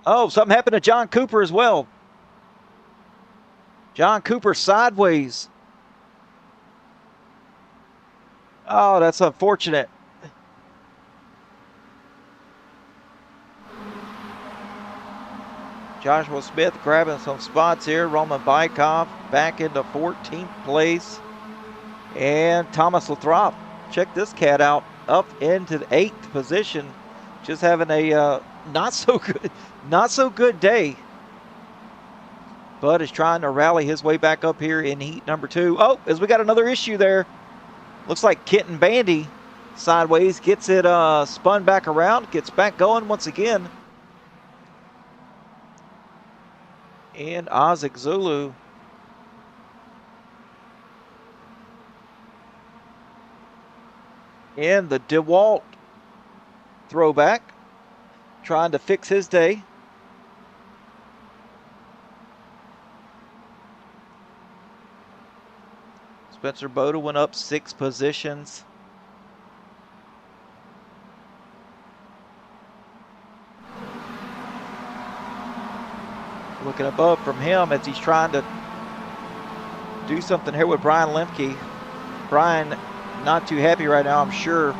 Oh, something happened to John Cooper as well. John Cooper sideways. Oh, that's unfortunate. Joshua Smith grabbing some spots here. Roman Bykov back into 14th place. And Thomas Lathrop, check this cat out, up into the 8th position. Just having a not so good day. But is trying to rally his way back up here in heat number 2. Oh, as we got another issue there. Looks like Kenton Bandy sideways gets it spun back around, gets back going once again. And Isaac Zulu in the DeWalt throwback, trying to fix his day. Spencer Boda went up 6 positions. Looking above from him as he's trying to do something here with Brian Lemke. Brian not too happy right now, I'm sure.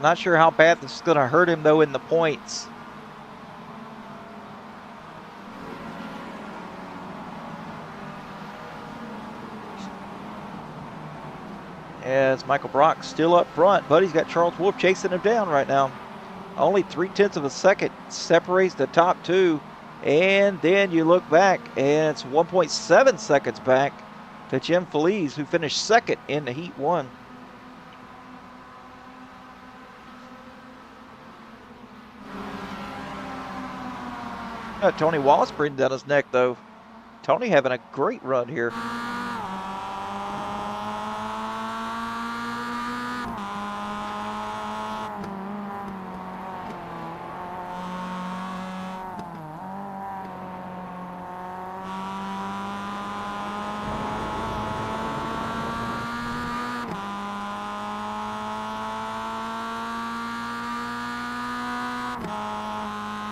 Not sure how bad this is going to hurt him, though, in the points. As Michael Brock still up front, but he's got Charles Wolf chasing him down right now. Only 0.3 of a second separates the top two. And then you look back, and it's 1.7 seconds back to Jim Feliz, who finished second in the Heat 1. Tony Wallace breathing down his neck, though. Tony having a great run here.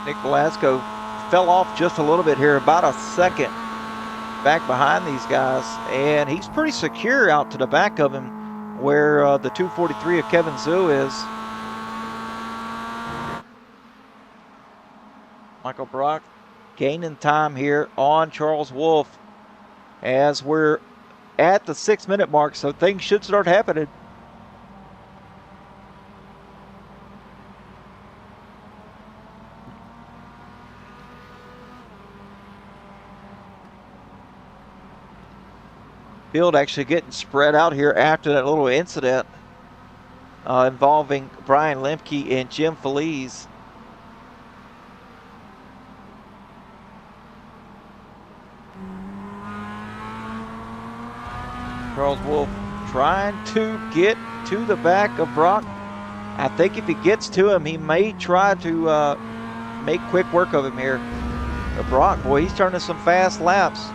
Nick Velasco fell off just a little bit here, about a second back behind these guys, and he's pretty secure out to the back of him where the 243 of Kevin Zhu is. Michael Brock gaining time here on Charles Wolf as we're at the 6-minute mark, so things should start happening. Field actually getting spread out here after that little incident involving Brian Lemke and Jim Feliz. Charles Wolf trying to get to the back of Brock. I think if he gets to him, he may try to make quick work of him here. But Brock, boy, he's turning some fast laps.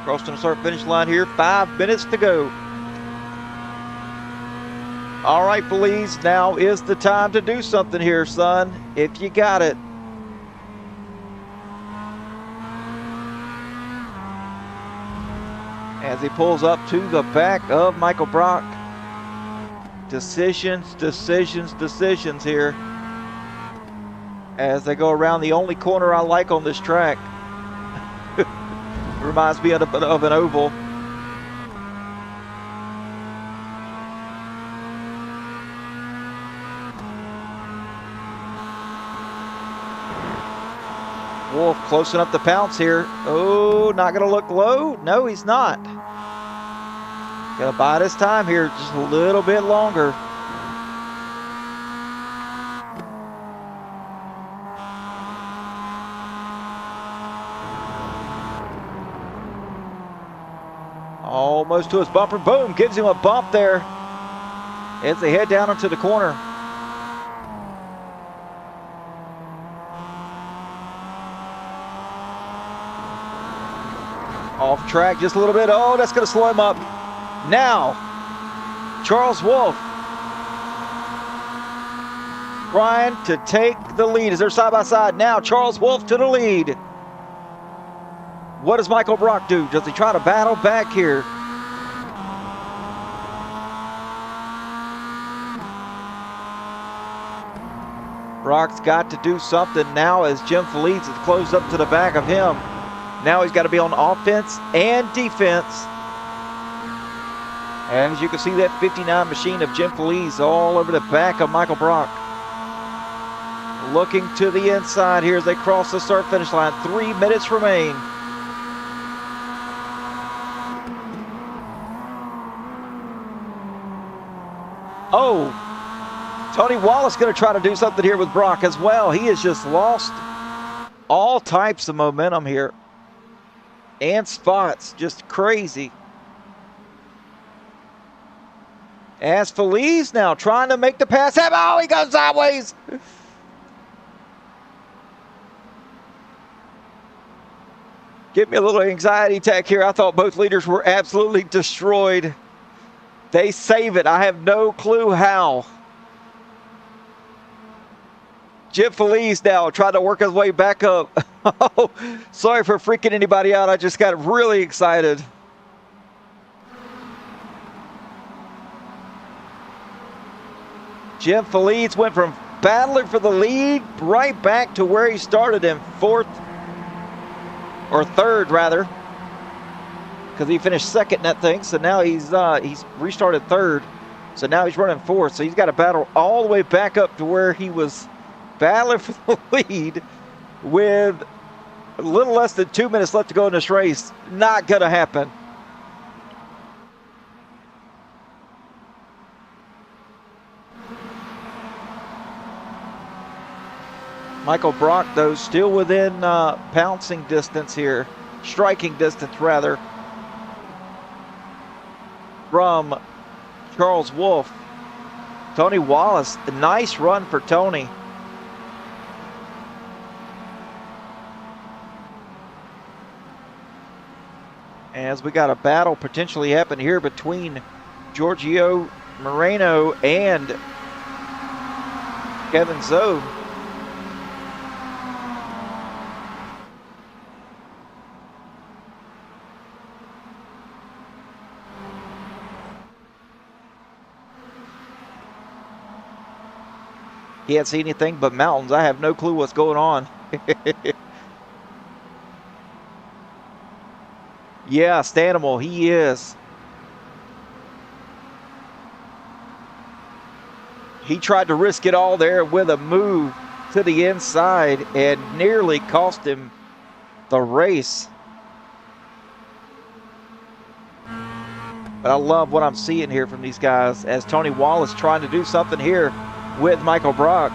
Crossing the start-finish line here, 5 minutes to go. All right, Feliz, now is the time to do something here, son, if you got it. As he pulls up to the back of Michael Brock. Decisions, decisions, decisions here. As they go around the only corner I like on this track. Reminds me of an oval. Wolf close enough to pounce here. Oh, not going to look low. No, he's not. Going to bide his time here just a little bit longer. Almost to his bumper. Boom, gives him a bump there as they head down into the corner. Off track just a little bit. Oh, that's going to slow him up. Now, Charles Wolf trying to take the lead as they're side by side. Now, Charles Wolf to the lead. What does Michael Brock do? Does he try to battle back here? Brock's got to do something now as Jim Feliz is closed up to the back of him. Now he's got to be on offense and defense. And as you can see, that 59 machine of Jim Feliz all over the back of Michael Brock. Looking to the inside here as they cross the start-finish line. 3 minutes remain. Oh, Tony Wallace going to try to do something here with Brock as well. He has just lost all types of momentum here. And spots, just crazy. As Feliz now trying to make the pass. Oh, he goes sideways. Give me a little anxiety attack here. I thought both leaders were absolutely destroyed. They save it. I have no clue how. Jim Feliz now trying to work his way back up. Oh, sorry for freaking anybody out. I just got really excited. Jim Feliz went from battling for the lead right back to where he started in fourth, or third rather, because he finished second in that thing. So now he's restarted third. So now he's running fourth. So he's got to battle all the way back up to where he was battling for the lead with a little less than 2 minutes left to go in this race. Not going to happen. Michael Brock, though, still within pouncing distance here, striking distance rather, from Charles Wolfe. Tony Wallace, a nice run for Tony. As we got a battle potentially happen here between Giorgio Moreno and Kevin Zode. Can't see anything but mountains. I have no clue what's going on. Yeah, Stanimal, he is. He tried to risk it all there with a move to the inside and nearly cost him the race. But I love what I'm seeing here from these guys as Tony Wallace trying to do something here with Michael Brock.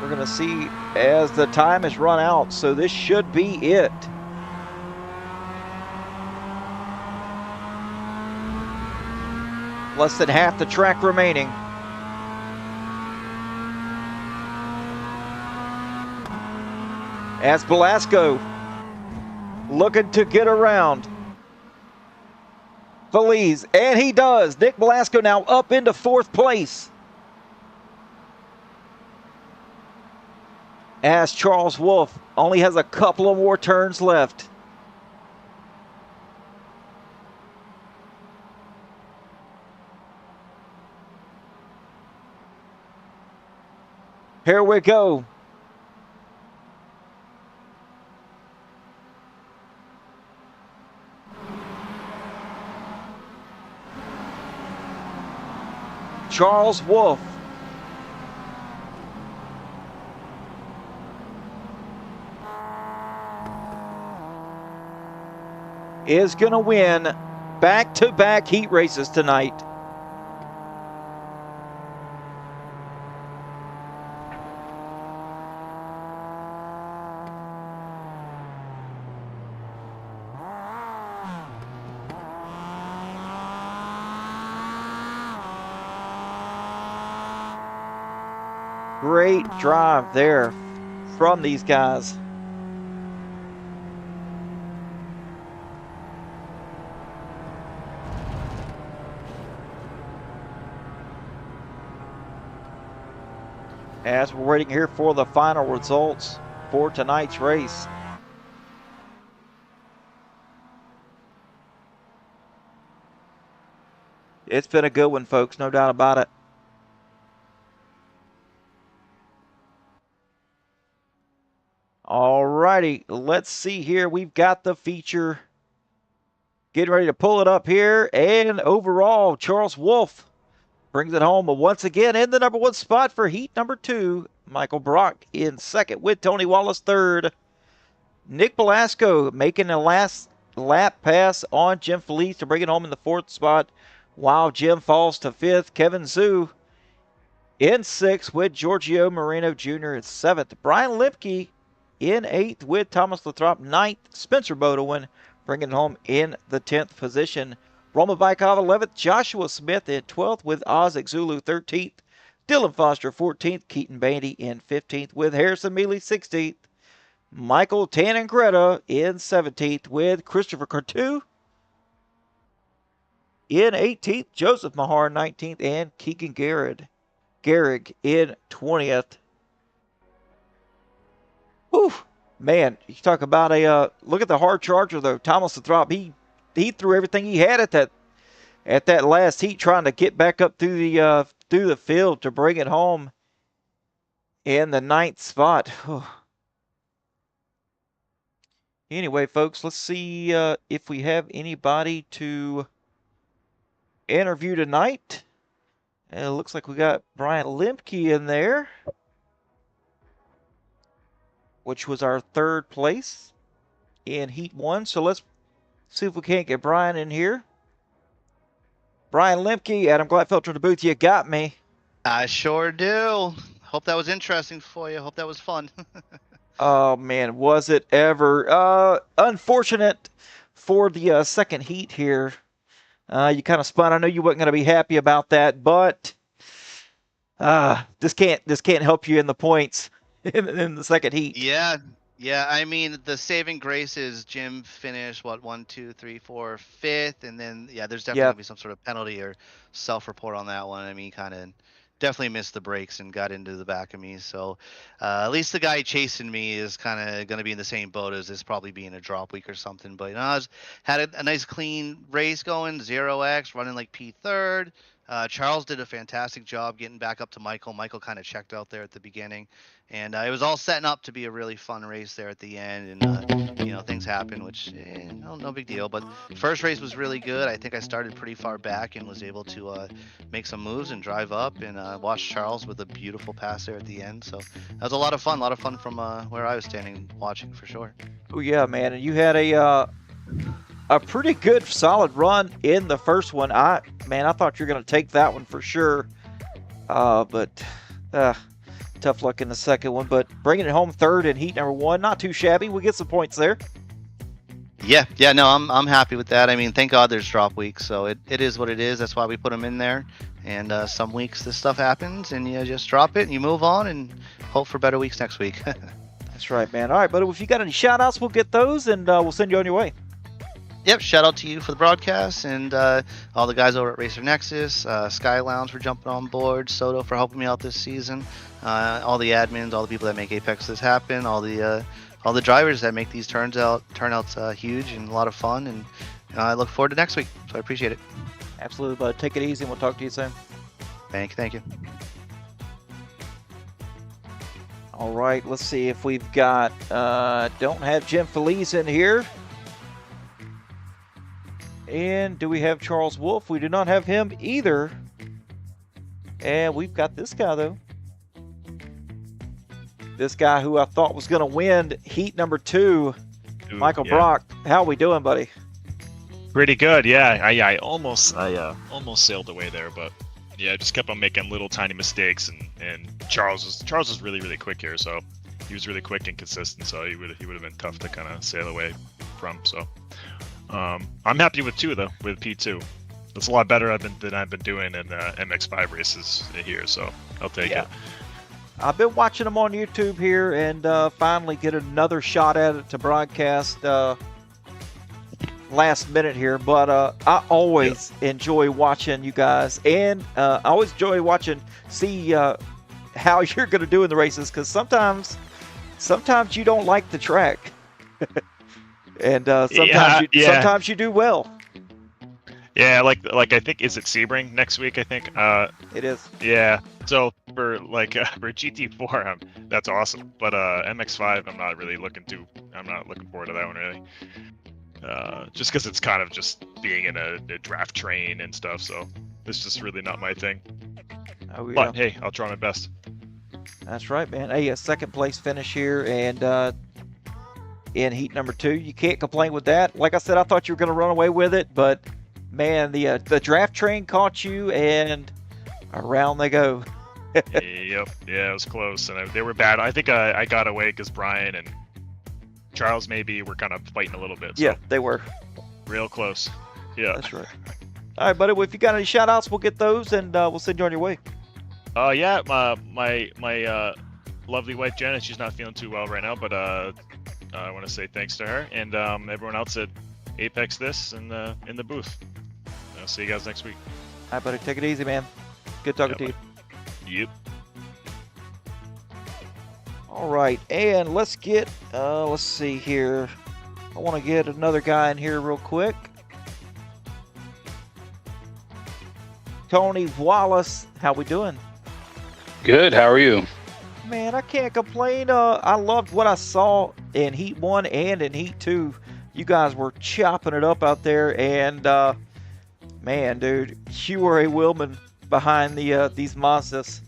We're going to see as the time has run out, so this should be it. Less than half the track remaining. As Velasco looking to get around Feliz, and he does. Nick Velasco now up into fourth place. As Charles Wolfe only has a couple of more turns left. Here we go. Charles Wolfe is going to win back-to-back heat races tonight. Great drive there from these guys. As we're waiting here for the final results for tonight's race. It's been a good one, folks, no doubt about it. All righty, let's see here. We've got the feature. Getting ready to pull it up here. And overall, Charles Wolfe brings it home once again in the number 1 spot for heat number 2. Michael Brock in second with Tony Wallace third. Nick Belasco making a last lap pass on Jim Felice to bring it home in the 4th spot, while Jim falls to 5th. Kevin Zhu in 6th with Giorgio Moreno Jr. in 7th. Brian Lipke in 8th with Thomas Lathrop 9th. Spencer Bodewin bringing it home in the 10th position. Roman Bykov 11th. Joshua Smith in 12th with Ozzie Zulu 13th. Dylan Foster 14th. Keaton Bandy in 15th with Harrison Mealy 16th. Michael Tannengretta in 17th with Christopher Couture in 18th. Joseph Mahar 19th and Keegan Garrig in 20th. Whew, man, you talk about a look at the hard charger though. Thomas Lathrop, he threw everything he had at that last heat, trying to get back up through the field to bring it home in the 9th spot. Whew. Anyway, folks, let's see if we have anybody to interview tonight. And it looks like we got Brian Lemke in there, which was our 3rd place in Heat 1. So let's see if we can't get Brian in here. Brian Lemke, Adam Glatfelter in the booth. You got me. I sure do. Hope that was interesting for you. Hope that was fun. Oh, man, was it ever. Unfortunate for the 2nd heat here. You kind of spun. I know you weren't going to be happy about that, but this can't help you in the points in the 2nd heat. Yeah. I mean, the saving grace is Jim finished, 1, 2, 3, 4, 5th, and then, there's definitely going to be some sort of penalty or self-report on that one. I mean, kind of definitely missed the brakes and got into the back of me. So at least the guy chasing me is kind of going to be in the same boat as this probably being a drop week or something. But I had a nice clean race going, 0x, running like P3rd. Charles did a fantastic job getting back up to Michael. Michael kind of checked out there at the beginning. And it was all setting up to be a really fun race there at the end. And, things happen, which no big deal. But first race was really good. I think I started pretty far back and was able to make some moves and drive up and watch Charles with a beautiful pass there at the end. So that was a lot of fun from where I was standing watching for sure. Oh, yeah, man. And you had a pretty good solid run in the first one. I thought you were going to take that one for sure. But tough luck in the second one. But bringing it home 3rd in heat number 1, not too shabby. We get some points there. Yeah, no, I'm happy with that. I mean, thank God there's drop weeks, so it is what it is. That's why we put them in there. And some weeks this stuff happens, and you just drop it and you move on and hope for better weeks next week. That's right, man. All right, buddy. If you got any shout-outs, we'll get those, and we'll send you on your way. Yep, shout out to you for the broadcast and all the guys over at Racer Nexus, Sky Lounge for jumping on board, Soto for helping me out this season, all the admins, all the people that make Apexes happen, all the drivers that make these turnouts huge and a lot of fun, and I look forward to next week. So I appreciate it. Absolutely, bud. Take it easy, and we'll talk to you soon. Thank you. All right, let's see if we've got. Don't have Jim Felice in here. And do we have Charles Wolf? We do not have him either. And we've got this guy, though. This guy who I thought was going to win heat number 2, Michael Brock. How are we doing, buddy? Pretty good, yeah. I almost sailed away there, but yeah, just kept on making little tiny mistakes, and Charles was really, really quick here, so he was really quick and consistent, so he would have been tough to kind of sail away from. So I'm happy with 2 though, with P2. That's a lot better than I've been doing in MX5 races here, so I'll take it. I've been watching them on YouTube here, and finally get another shot at it to broadcast last minute here. But I always enjoy watching you guys, and I always enjoy see how you're going to do in the races, because sometimes you don't like the track, and sometimes you do well. Yeah, like I think, is it Sebring next week? I think it is. Yeah. So for GT4, that's awesome. But MX5, I'm not looking forward to that one really. Just because it's kind of just being in a draft train and stuff. So It's just really not my thing. Oh, yeah. But hey, I'll try my best. That's right, man. Hey, a second place finish here, and in heat number 2, you can't complain with that. Like I said, I thought you were going to run away with it, but man, the draft train caught you, and around they go. Yep, yeah, it was close, and they were bad. I think I got away because Brian and Charles maybe were kind of fighting a little bit. So Yeah, they were. real close. Yeah. That's right. All right, buddy. Well, if you got any shout-outs, we'll get those, and we'll send you on your way. Yeah, my lovely wife Janet, she's not feeling too well right now, but I want to say thanks to her and everyone else at Apex this and in the booth. I'll see you guys next week. All right, buddy. Take it easy, man. Good talking to you. Yep. All right, and let's get, let's see here. I want to get another guy in here real quick. Tony Wallace, how we doing? Good. How are you? Man, I can't complain. I loved what I saw in Heat 1 and in Heat 2. You guys were chopping it up out there, and man, dude, you were a wheelman behind these Mazdas.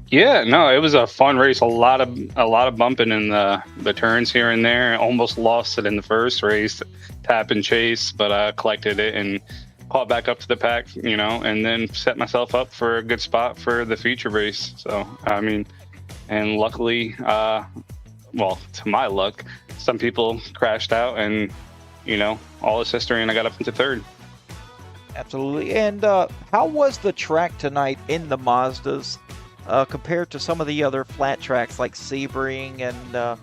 Yeah, no, it was a fun race. A lot of bumping in the turns here and there. Almost lost it in the first race, tap and chase, but I collected it and caught back up to the pack, and then set myself up for a good spot for the feature race. So, I mean, and luckily, well, to my luck, some people crashed out and, all is history, and I got up into third. Absolutely. And how was the track tonight in the Mazdas compared to some of the other flat tracks like Sebring and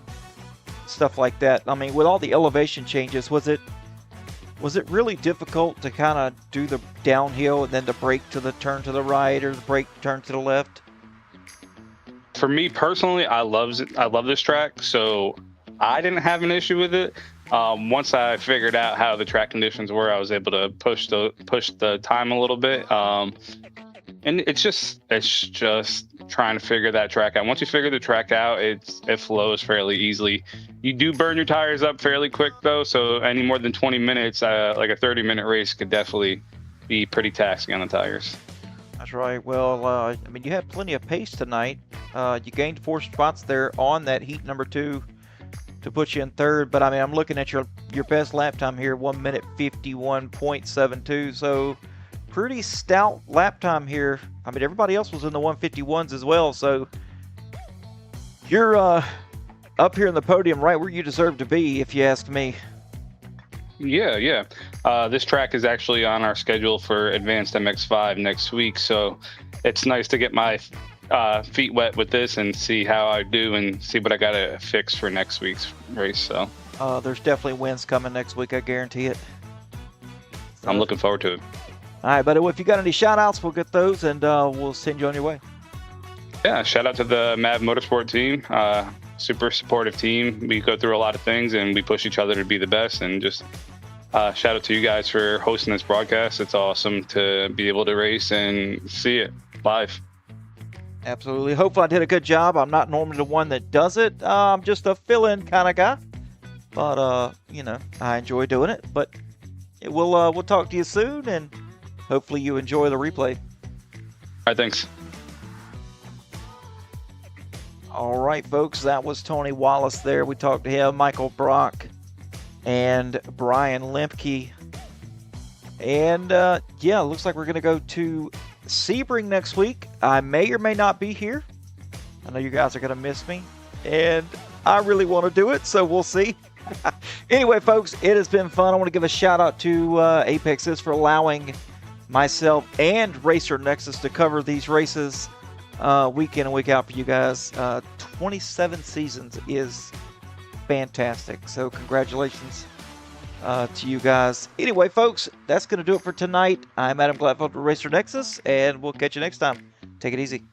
stuff like that? I mean, with all the elevation changes, was it really difficult to kind of do the downhill and then to brake to the turn to the right or the brake turn to the left? For me personally, I love this track, so I didn't have an issue with it. Once I figured out how the track conditions were, I was able to push the time a little bit. And it's just trying to figure that track out. Once you figure the track out, it flows fairly easily. You do burn your tires up fairly quick though, so any more than 20 minutes, like a 30-minute race, could definitely be pretty taxing on the tires. That's right. Well, I mean, you had plenty of pace tonight. You gained 4 spots there on that heat number 2 to put you in third. But I mean, I'm looking at your best lap time here, 1 minute 51.72. So pretty stout lap time here. I mean, everybody else was in the 151s as well. So you're up here in the podium right where you deserve to be, if you ask me. Yeah. This track is actually on our schedule for Advanced MX5 next week, so it's nice to get my feet wet with this and see how I do and see what I got to fix for next week's race. So there's definitely wins coming next week, I guarantee it. So, I'm looking forward to it. All right, buddy. Well, if you got any shout-outs, we'll get those, and we'll send you on your way. Yeah, shout out to the MAV Motorsport team. Super supportive team. We go through a lot of things, and we push each other to be the best. And just shout out to you guys for hosting this broadcast. It's awesome to be able to race and see it live. Absolutely. Hopefully I did a good job. I'm not normally the one that does it. I'm just a fill-in kind of guy. But, I enjoy doing it. But we'll talk to you soon, and hopefully you enjoy the replay. All right, thanks. All right, folks, that was Tony Wallace there. We talked to him, Michael Brock, and Brian Lemke. And, looks like we're going to go to Sebring next week. I may or may not be here. I know you guys are going to miss me, and I really want to do it, so we'll see. Anyway, folks, it has been fun. I want to give a shout-out to Apexes for allowing myself and Racer Nexus to cover these races week in and week out for you guys. 27 seasons is fantastic, so congratulations to you guys. Anyway, folks, that's going to do it for tonight. I'm Adam Gladfeld for Racer Nexus, and we'll catch you next time. Take it easy.